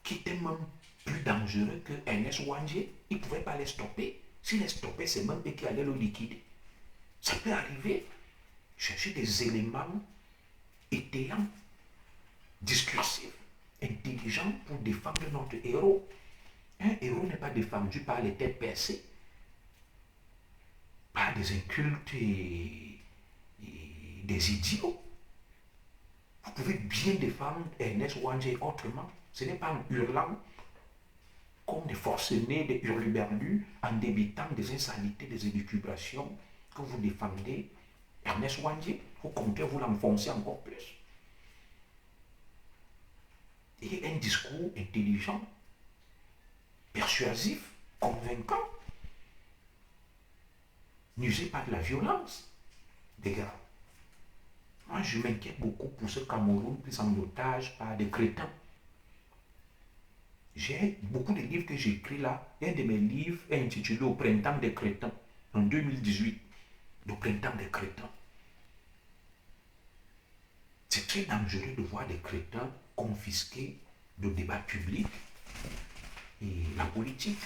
qui étaient même plus dangereux que Ernest Ouandjé. Ils ne pouvaient pas les stopper. S'ils les stoppaient, c'est même eux qui allaient le liquider. Ça peut arriver. Chercher des éléments étayants, discursifs, intelligents pour défendre notre héros. Un héros n'est pas défendu par les têtes percées, par des incultes et des idiots. Vous pouvez bien défendre Ernest Ouandjé autrement. Ce n'est pas en hurlant comme des forcenés, des hurluberlus, en débitant des insanités, des élucubrations que vous défendez Ernest Ouandjé. Au contraire, vous l'enfoncez encore plus. Et un discours intelligent, persuasif, convaincant, n'usez pas de la violence, les gars. Moi, je m'inquiète beaucoup pour ce Cameroun pris en otage par des crétins. J'ai beaucoup de livres que j'ai écrits là. Un de mes livres est intitulé Au printemps des crétins, en 2018. Le printemps des crétins. C'est très dangereux de voir des crétins confisquer le débat public et la politique.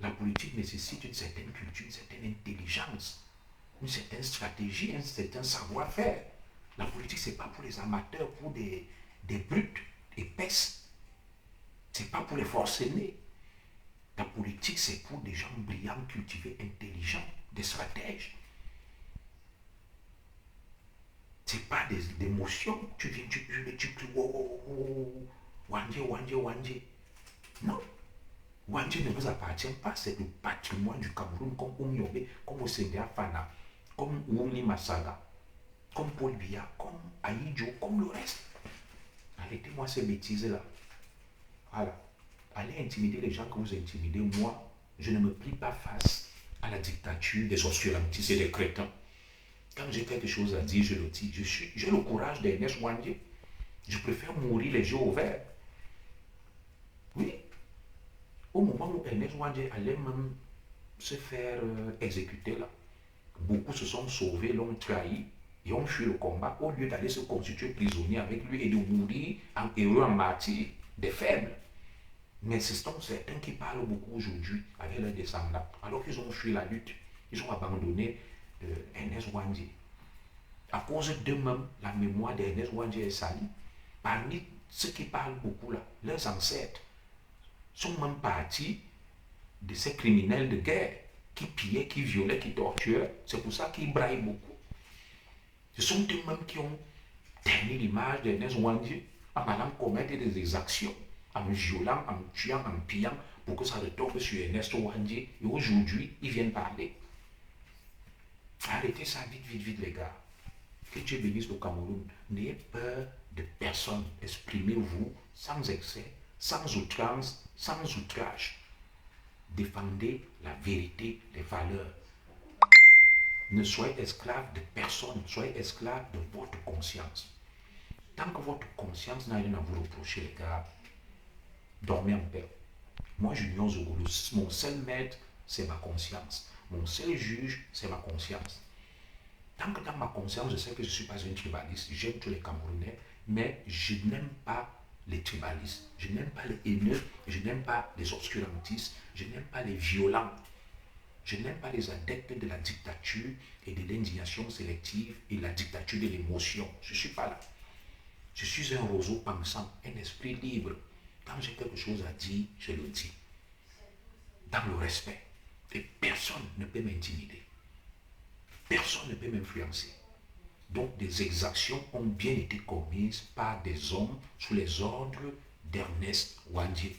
La politique nécessite une certaine culture, une certaine intelligence, une certaine stratégie, un certain savoir-faire. La politique, ce n'est pas pour les amateurs, pour des brutes épaisses. Ce n'est pas pour les forcenés. La politique, c'est pour des gens brillants, cultivés, intelligents, des stratèges. C'est pas des émotions. Tu viens, tu cries, wow, wow, wow, Wandje, Wandje, Wandje. Non. Wandje ne nous appartient pas, c'est le patrimoine du Cameroun, comme Oumyobé, comme Osendia Fana, comme Oumni Massaga, comme Paul Biya, comme Aïdjo, comme le reste. Arrêtez-moi ces bêtises-là. Voilà. Allez intimider les gens que vous intimidez. Moi, je ne me plie pas face à la dictature des obscurantistes et des crétins. Quand j'ai quelque chose à dire, je le dis. J'ai le courage d'Ernest Wandje. Je préfère mourir les yeux ouverts. Oui. Au moment où Ernest Wandje allait même se faire exécuter là, beaucoup se sont sauvés, l'ont trahi et ont fui le combat au lieu d'aller se constituer prisonnier avec lui et de mourir en héros, en martyr des faibles. Mais ce sont certains qui parlent beaucoup aujourd'hui avec leurs descendants, alors qu'ils ont fui la lutte. Ils ont abandonné Ernest Wandje. À cause d'eux-mêmes, la mémoire d'Ernest Wandje est salie. Parmi ceux qui parlent beaucoup là, leurs ancêtres sont même partis de ces criminels de guerre qui pillaient, qui violaient, qui torturaient. C'est pour ça qu'ils braillent beaucoup. Ce sont eux-mêmes qui ont terni l'image d'Ernest Wandje en allant commettre des exactions, en violant, en tuant, en pillant, pour que ça retombe sur Ernest Wandje. Et aujourd'hui, ils viennent parler. Arrêtez ça vite, vite, vite, les gars. Que Dieu bénisse le Cameroun. N'ayez peur de personne. Exprimez-vous sans excès, sans outrance, sans outrage. Défendez la vérité, les valeurs. Ne soyez esclave de personne, soyez esclave de votre conscience. Tant que votre conscience n'a rien à vous reprocher, les gars, dormez en paix. Moi, Junior Zogolo, mon seul maître, c'est ma conscience. Mon seul juge, c'est ma conscience. Tant que dans ma conscience, je sais que je ne suis pas un tribaliste, j'aime tous les Camerounais, mais je n'aime pas les tribalistes, je n'aime pas les haineux, je n'aime pas les obscurantistes, je n'aime pas les violents, je n'aime pas les adeptes de la dictature et de l'indignation sélective et la dictature de l'émotion. Je ne suis pas là. Je suis un roseau pensant, un esprit libre. Quand j'ai quelque chose à dire, je le dis. Dans le respect. Et personne ne peut m'intimider. Personne ne peut m'influencer. Donc des exactions ont bien été commises par des hommes sous les ordres d'Ernest Wandje.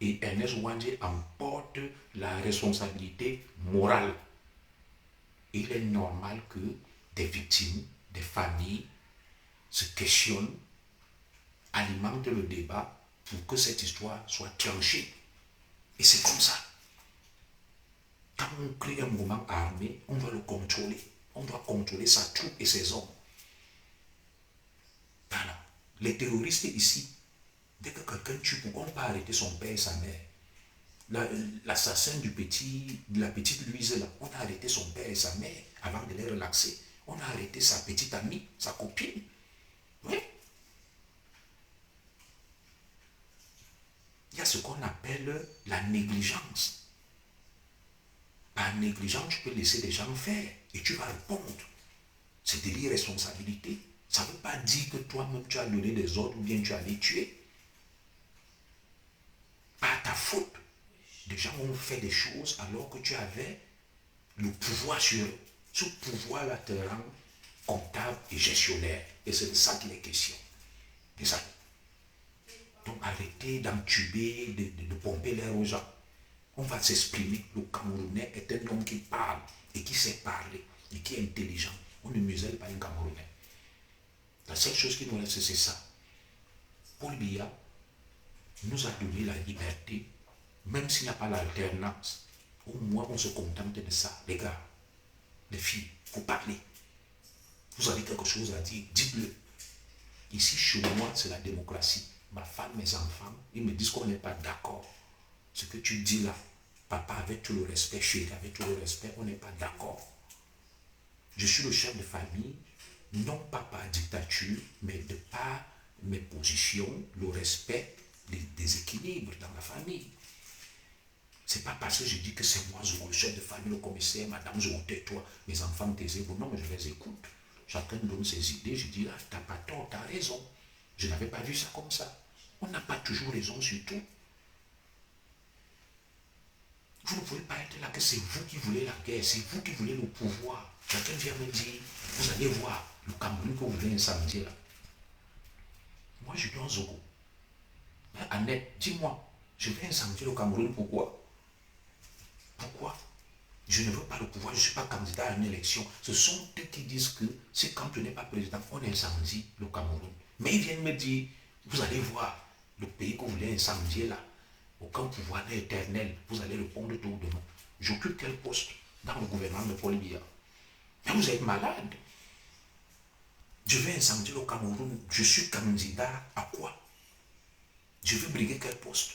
Et Ernest Wandje en porte la responsabilité morale. Et il est normal que des victimes, des familles se questionnent, alimentent le débat pour que cette histoire soit tranchée. Et c'est comme ça. Quand on crée un mouvement armé, on doit le contrôler. On doit contrôler sa troupe et ses hommes. Voilà. Les terroristes ici, dès que quelqu'un tue, pourquoi on peut arrêter son père et sa mère? L'assassin de la petite Louise, là, on a arrêté son père et sa mère avant de les relaxer. On a arrêté sa petite amie, sa copine. Oui. Il y a ce qu'on appelle la négligence. Par négligence, tu peux laisser des gens faire et tu vas répondre. C'est de l'irresponsabilité. Ça ne veut pas dire que toi-même tu as donné des ordres ou bien tu as les tuer. Par ta faute. Des gens ont fait des choses alors que tu avais le pouvoir sur eux. Ce pouvoir-là te rend comptable et gestionnaire. Et c'est de ça qu'il est question. C'est ça. Donc arrêtez d'entuber, de pomper l'air aux gens. On va s'exprimer. Le Camerounais est un homme qui parle et qui sait parler et qui est intelligent. On ne muselle pas un Camerounais. La seule chose qui nous reste, c'est ça. Paul Biya nous a donné la liberté, même s'il n'y a pas l'alternance. Au moins, on se contente de ça. Les gars, les filles, il faut parler. Vous avez quelque chose à dire, dites-le. Ici, chez moi, c'est la démocratie. Ma femme, mes enfants, ils me disent qu'on n'est pas d'accord. Ce que tu dis là, papa, avec tout le respect, chérie, avec tout le respect, on n'est pas d'accord. Je suis le chef de famille, non pas par dictature, mais de par mes positions, le respect des équilibres dans la famille. C'est pas parce que je dis que c'est moi, le chef de famille, le commissaire, madame, je tais-toi, mes enfants, taisez-vous. Non, mais je les écoute. Chacun donne ses idées, je dis là, t'as pas tort, t'as raison. Je n'avais pas vu ça comme ça. On n'a pas toujours raison sur tout. Vous ne pouvez pas être là que c'est vous qui voulez la guerre, c'est vous qui voulez le pouvoir. Quelqu'un vient me dire, vous allez voir, Le Cameroun que vous voulez incendier là. Moi, je suis en Zogo. Mais Annette, dis-moi, je vais incendier le Cameroun, pourquoi? Pourquoi? Je ne veux pas le pouvoir, je ne suis pas candidat à une élection. Ce sont eux qui disent que si quand tu n'es pas président, on incendie le Cameroun. Mais ils viennent me dire, vous allez voir, le pays que vous voulez incendier là, aucun pouvoir n'est éternel, vous allez le pondre tout demain. J'occupe quel poste dans le gouvernement de Paul Biya? Mais vous êtes malade. Je vais incendier le Cameroun, je suis candidat à quoi? Je veux briguer quel poste?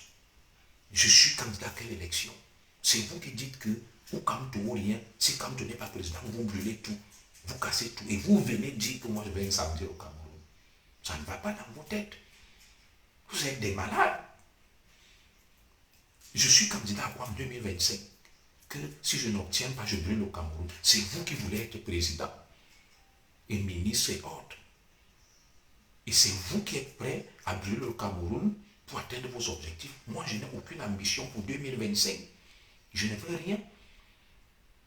Je suis candidat à quelle élection? C'est vous qui dites que, ou quand ou rien, si quand tu n'es pas président, vous brûlez tout, vous cassez tout, et vous venez dire que moi je vais incendier le Cameroun. Ça ne va pas dans vos têtes. Vous êtes des malades. Je suis candidat à quoi en 2025? Que si je n'obtiens pas, je brûle le Cameroun. C'est vous qui voulez être président, et ministre et autres. Et c'est vous qui êtes prêt à brûler le Cameroun pour atteindre vos objectifs. Moi, je n'ai aucune ambition pour 2025. Je ne veux rien.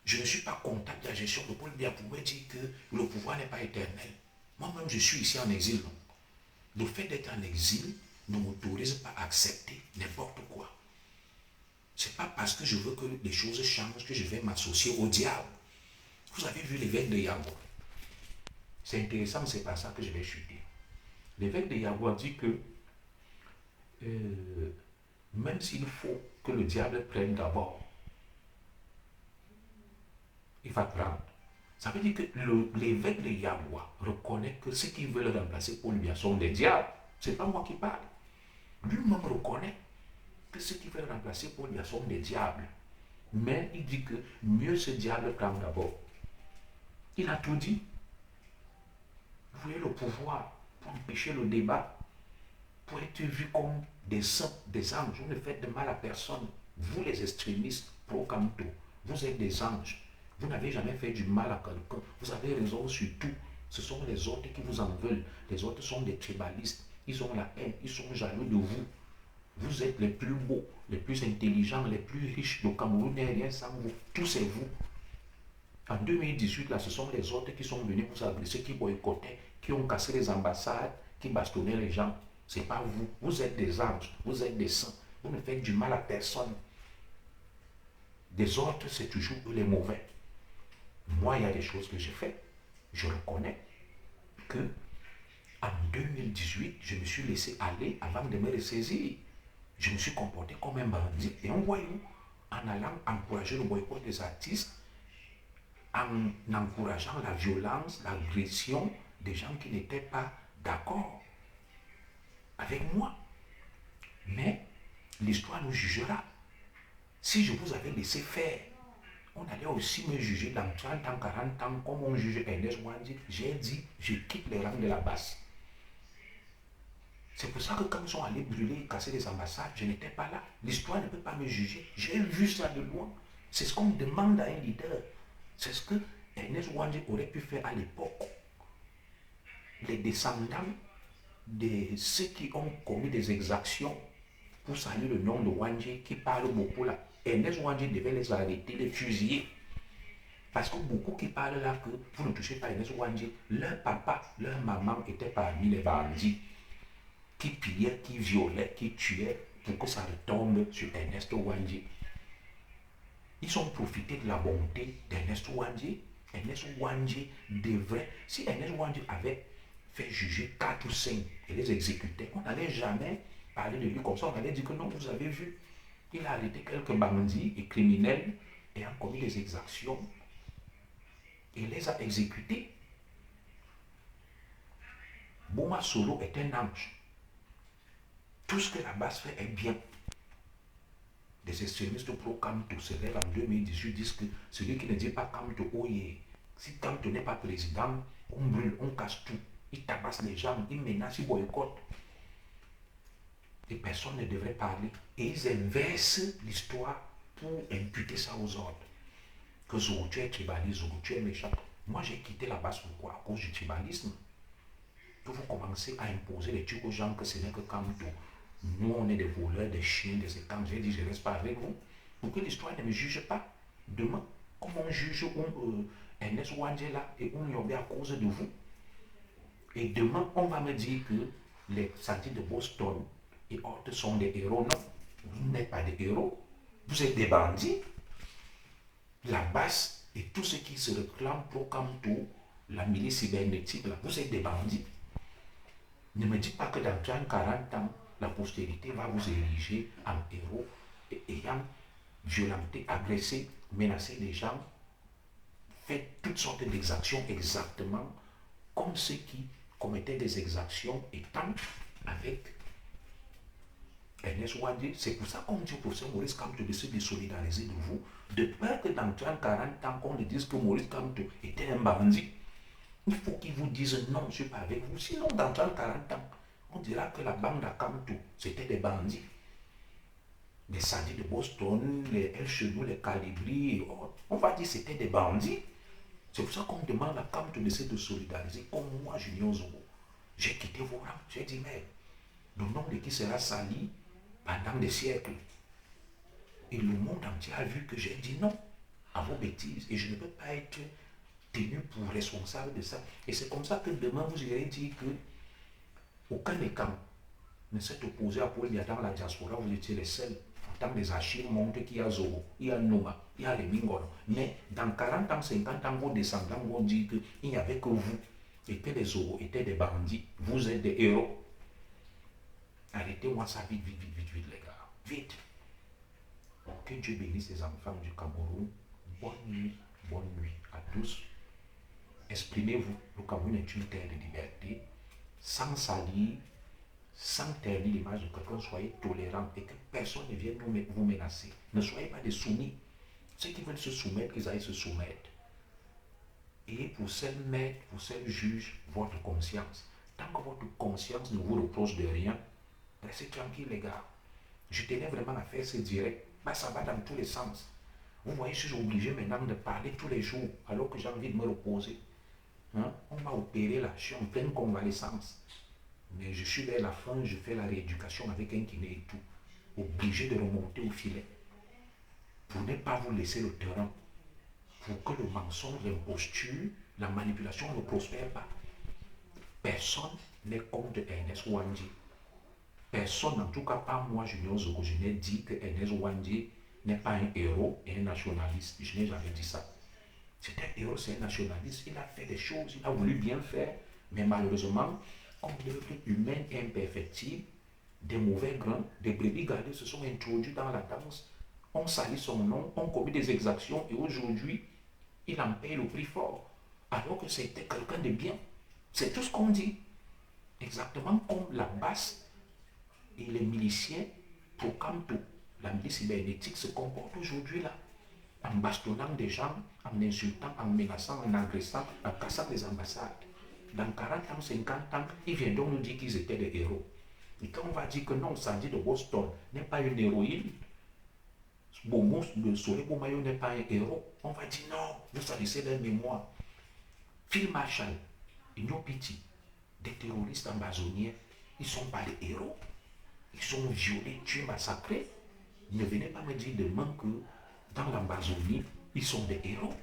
Je ne suis pas comptable de la gestion de Paul Biya pour me dire que le pouvoir n'est pas éternel. Moi-même, je suis ici en exil. Le fait d'être en exil ne m'autorise pas à accepter n'importe quoi. Ce n'est pas parce que je veux que les choses changent que je vais m'associer au diable. Vous avez vu l'évêque de Yagoua. C'est intéressant, mais ce n'est pas ça que je vais chuter. L'évêque de Yagoua dit que même s'il faut que le diable prenne d'abord, il va prendre. Ça veut dire que l'évêque de Yagoua reconnaît que ceux qui veulent remplacer Paul Biya sont des diables. Ce n'est pas moi qui parle. Lui-même reconnaît que ceux qui veulent remplacer Paul Biya sont des diables. Mais il dit que mieux ce diable prend d'abord. Il a tout dit. Vous voyez le pouvoir pour empêcher le débat, pour être vu comme des saints, des anges. Vous ne faites de mal à personne. Vous les extrémistes pro-Kamto, vous êtes des anges. Vous n'avez jamais fait du mal à quelqu'un. Vous avez raison sur tout. Ce sont les autres qui vous en veulent. Les autres sont des tribalistes. Ils ont la haine. Ils sont jaloux de vous. Vous êtes les plus beaux, les plus intelligents, les plus riches. Le Cameroun n'est rien sans vous. Tout c'est vous. En 2018, là, ce sont les autres qui sont venus vous agresser, qui boycottaient, qui ont cassé les ambassades, qui bastonnaient les gens. Ce n'est pas vous. Vous êtes des anges. Vous êtes des saints. Vous ne faites du mal à personne. Des autres, c'est toujours eux les mauvais. Moi, il y a des choses que j'ai faites. Je reconnais que en 2018, je me suis laissé aller avant de me ressaisir. Je me suis comporté comme un bandit et un voyou en allant encourager le boycott des artistes, en encourageant la violence, l'agression des gens qui n'étaient pas d'accord avec moi. Mais l'histoire nous jugera. Si je vous avais laissé faire, on allait aussi me juger dans 30 ans, 40 ans, comme on juge Ernest Ouandji. J'ai dit, je quitte les rangs de la base. C'est pour ça que quand ils sont allés brûler et casser les ambassades, je n'étais pas là. L'histoire ne peut pas me juger. J'ai vu ça de loin. C'est ce qu'on demande à un leader. C'est ce que Ernest Ouandji aurait pu faire à l'époque. Les descendants de ceux qui ont commis des exactions pour saluer le nom de Ouandji, qui parlent beaucoup là. Ernest Ouandji devait les arrêter, les fusiller. Parce que beaucoup qui parlent là que vous ne touchez pas Ernest Ouandji, leur papa, leur maman étaient parmi les bandits qui pillaient, qui violaient, qui tuaient pour que ça retombe sur Ernest Ouandji. Ils ont profité de la bonté d'Ernest Ouandji. Ernest Ouandji devrait, si Ernest Ouandji avait fait juger 4 ou 5 et les exécuter, on n'allait jamais parler de lui comme ça. On allait dire que non, vous avez vu, il a arrêté quelques bandits et criminels ayant commis des exactions et les a exécutés. Boma Solo est un ange. Tout ce que la base fait est bien. Des extrémistes pro-Kamto se lèvent en 2018, disent que celui qui ne dit pas Kamto, oh yeah. Si Kamto n'est pas président, on brûle, on casse tout. Il tabasse les gens, il menace, il boycotte. Et personne ne devrait parler. Et ils inversent l'histoire pour imputer ça aux autres. Que Zogo, tu es tribaliste, Zogo, tu es méchant. Moi, j'ai quitté la base pourquoi? À cause du tribalisme. Que vous commencez à imposer les trucs aux gens que ce n'est que Kamto. Nous, on est des voleurs, des chiens, des étangs. J'ai dit, je ne reste pas avec vous. Pour que l'histoire ne me juge pas. Demain, comme on juge Ernest Ouandji là et on y à cause de vous. Et demain, on va me dire que les sentiers de Boston et autres sont des héros. Non, vous n'êtes pas des héros. Vous êtes des bandits. La basse et tout ce qui se réclame pour Camto, la milice cybernétique, là, vous êtes des bandits. Ne me dites pas que dans 30, 40 ans, la postérité va vous ériger en héros et ayant violenté, agressé, menacé les gens, fait toutes sortes d'exactions exactement comme ceux qui commettaient des exactions étant avec Ernest Ouadé. C'est pour ça qu'on dit au professeur Maurice Kamto de se désolidariser de vous, de peur que dans 30, 40 ans, qu'on ne dise que Maurice Kamto était un bandit. Il faut qu'il vous dise non, je ne suis pas avec vous. Sinon, dans 30, 40 ans, on dira que la bande à Kamto, c'était des bandits. Les Sadis de Boston, les El Chenou, les Calibri, on va dire que c'était des bandits. C'est pour ça qu'on demande à Kamto de se solidariser, comme moi, Junior Zogo. J'ai quitté vos rangs, j'ai dit, mais le nom de qui sera sali pendant des siècles. Et le monde entier a vu que j'ai dit non à vos bêtises. Et je ne peux pas être tenu pour responsable de ça. Et c'est comme ça que demain, vous irez dire que aucun des camps ne s'est opposé à Paul Biya dans la diaspora. Vous étiez les seuls. Tant les archives montrent qu'il y a Zogo, il y a Noma, il y a les Mingono. Mais dans 40 ans, 50 ans, vos descendants vont dire qu'il n'y avait que vous et que les Zogo étaient des bandits. Vous êtes des héros. Arrêtez-moi ça vite, vite, vite, vite, vite, les gars. Vite. Que Dieu bénisse les enfants du Cameroun. Bonne nuit à tous. Exprimez-vous. Le Cameroun est une terre de liberté. Sans salir, sans ternir l'image de quelqu'un, soyez tolérants et que personne ne vienne vous menacer. Ne soyez pas des soumis. Ceux qui veulent se soumettre, qu'ils aillent se soumettre. Et pour seul maître, pour seul juge, votre conscience. Tant que votre conscience ne vous reproche de rien, restez tranquille, les gars. Je tenais vraiment à faire ce direct. Bah, ça va dans tous les sens. Vous voyez, je suis obligé maintenant de parler tous les jours, alors que j'ai envie de me reposer. Hein? On m'a opéré là, je suis en pleine convalescence. Mais je suis vers la fin, je fais la rééducation avec un kiné et tout. Obligé de remonter au filet. Pour ne pas vous laisser le terrain. Pour que le mensonge, l'imposture, la manipulation ne prospère pas. Personne n'est contre Ernest Ouandji. Personne, en tout cas pas moi, Junior Zogo, je n'ai dit que Ernest Ouandji n'est pas un héros et un nationaliste. Je n'ai jamais dit ça. C'est un héros, c'est un nationaliste. Il a fait des choses, il a voulu bien faire, mais malheureusement, comme l'œuvre humaine est imperfectible, des mauvais grains, des brebis gardées se sont introduits dans la danse, on salit son nom, on commet des exactions et aujourd'hui, il en paye le prix fort, alors que c'était quelqu'un de bien. C'est tout ce qu'on dit. Exactement comme la basse et les miliciens pour Camto, la milice cybernétique se comporte aujourd'hui là, en bastonnant des gens, en insultant, en menaçant, en agressant, en cassant les ambassades. Dans 40 ans, 50 ans, ils viendront nous dire qu'ils étaient des héros. Et quand on va dire que non, Sandy de Boston n'est pas une héroïne, Bomo de Soleil Bomayo n'est pas un héros, on va dire non, vous salissez leur mémoire. Phil Marshall, Ignopiti, des terroristes ambazoniens, ils ne sont pas des héros. Ils sont violés, tués, massacrés. Ne venez pas me dire demain que dans l'Amazonie, ils sont des héros.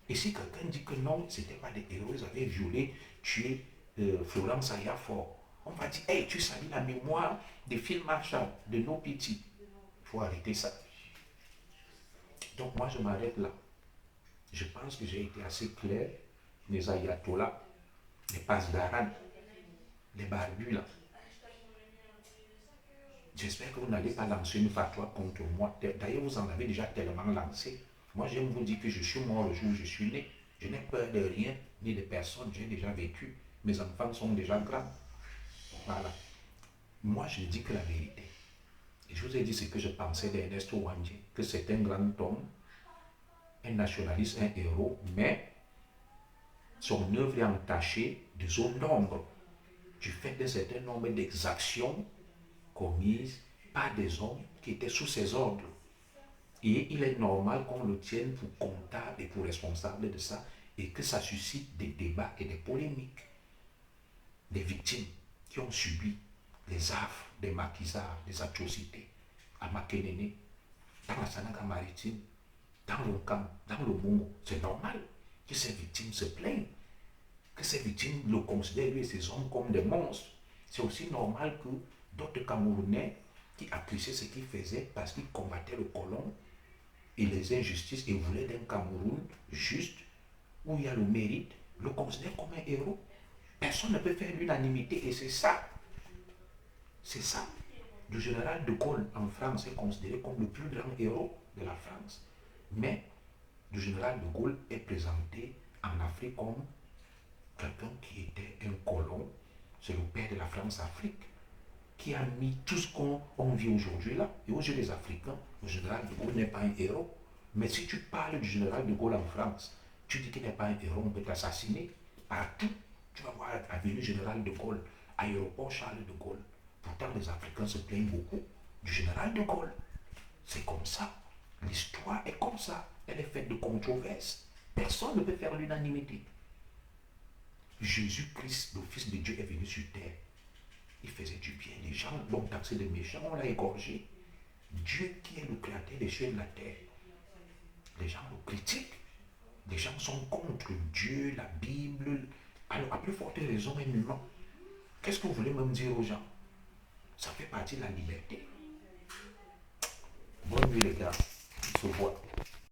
Et si quelqu'un dit que non, ce n'étaient pas des héros, ils avaient violé, tué Florence Ayafor, on va dire, hey, tu salis la mémoire de Phil Marshall, de nos petits. Il faut arrêter ça. Donc moi, je m'arrête là. Je pense que j'ai été assez clair. Les ayatollahs, les pasdaran, les barbus là. J'espère que vous n'allez pas lancer une fatwa contre moi. D'ailleurs, vous en avez déjà tellement lancé. Moi, j'aime vous dire que je suis mort le jour où je suis né. Je n'ai peur de rien, ni de personne. J'ai déjà vécu. Mes enfants sont déjà grands. Voilà. Moi, je dis que la vérité. Et je vous ai dit ce que je pensais d'Ernest Ouandji, que c'est un grand homme, un nationaliste, un héros, mais son œuvre est entachée de zone d'ombre, du fait d'un certain nombre d'exactions commises par des hommes qui étaient sous ses ordres. Et il est normal qu'on le tienne pour comptable et pour responsable de ça et que ça suscite des débats et des polémiques. Des victimes qui ont subi les affres, des maquisards, des atrocités à Makenene, dans la Sananga maritime, dans le camp, dans le Mongo. C'est normal que ces victimes se plaignent. que ces victimes le considèrent, lui et ses hommes, comme des monstres. C'est aussi normal que d'autres Camerounais qui appréciaient ce qu'il faisait parce qu'ils combattaient le colon et les injustices et voulaient d'un Cameroun juste, où il y a le mérite, le considèrent comme un héros. Personne ne peut faire l'unanimité et c'est ça. C'est ça. Le général de Gaulle en France est considéré comme le plus grand héros de la France. Mais le général de Gaulle est présenté en Afrique comme quelqu'un qui était un colon. C'est le père de la France-Afrique qui a mis tout ce qu'on vit aujourd'hui là. Et aux yeux des Africains, le général de Gaulle n'est pas un héros. Mais si tu parles du général de Gaulle en France, tu dis qu'il n'est pas un héros, on peut t'assassiner partout. Tu vas voir avenue Général de Gaulle, aéroport Charles de Gaulle. Pourtant, les Africains se plaignent beaucoup du général de Gaulle. C'est comme ça. L'histoire est comme ça. Elle est faite de controverses. Personne ne peut faire l'unanimité. Jésus-Christ, le Fils de Dieu, est venu sur terre. Il faisait du bien. Les gens l'ont taxé de méchant, on l'a égorgé. Dieu qui est le créateur des cieux et de la terre. Les gens le critiquent. Les gens sont contre Dieu, la Bible. Alors, à plus forte raison, un humain. Qu'est-ce que vous voulez même dire aux gens? Ça fait partie de la liberté. Bonne nuit les gars. On se voit.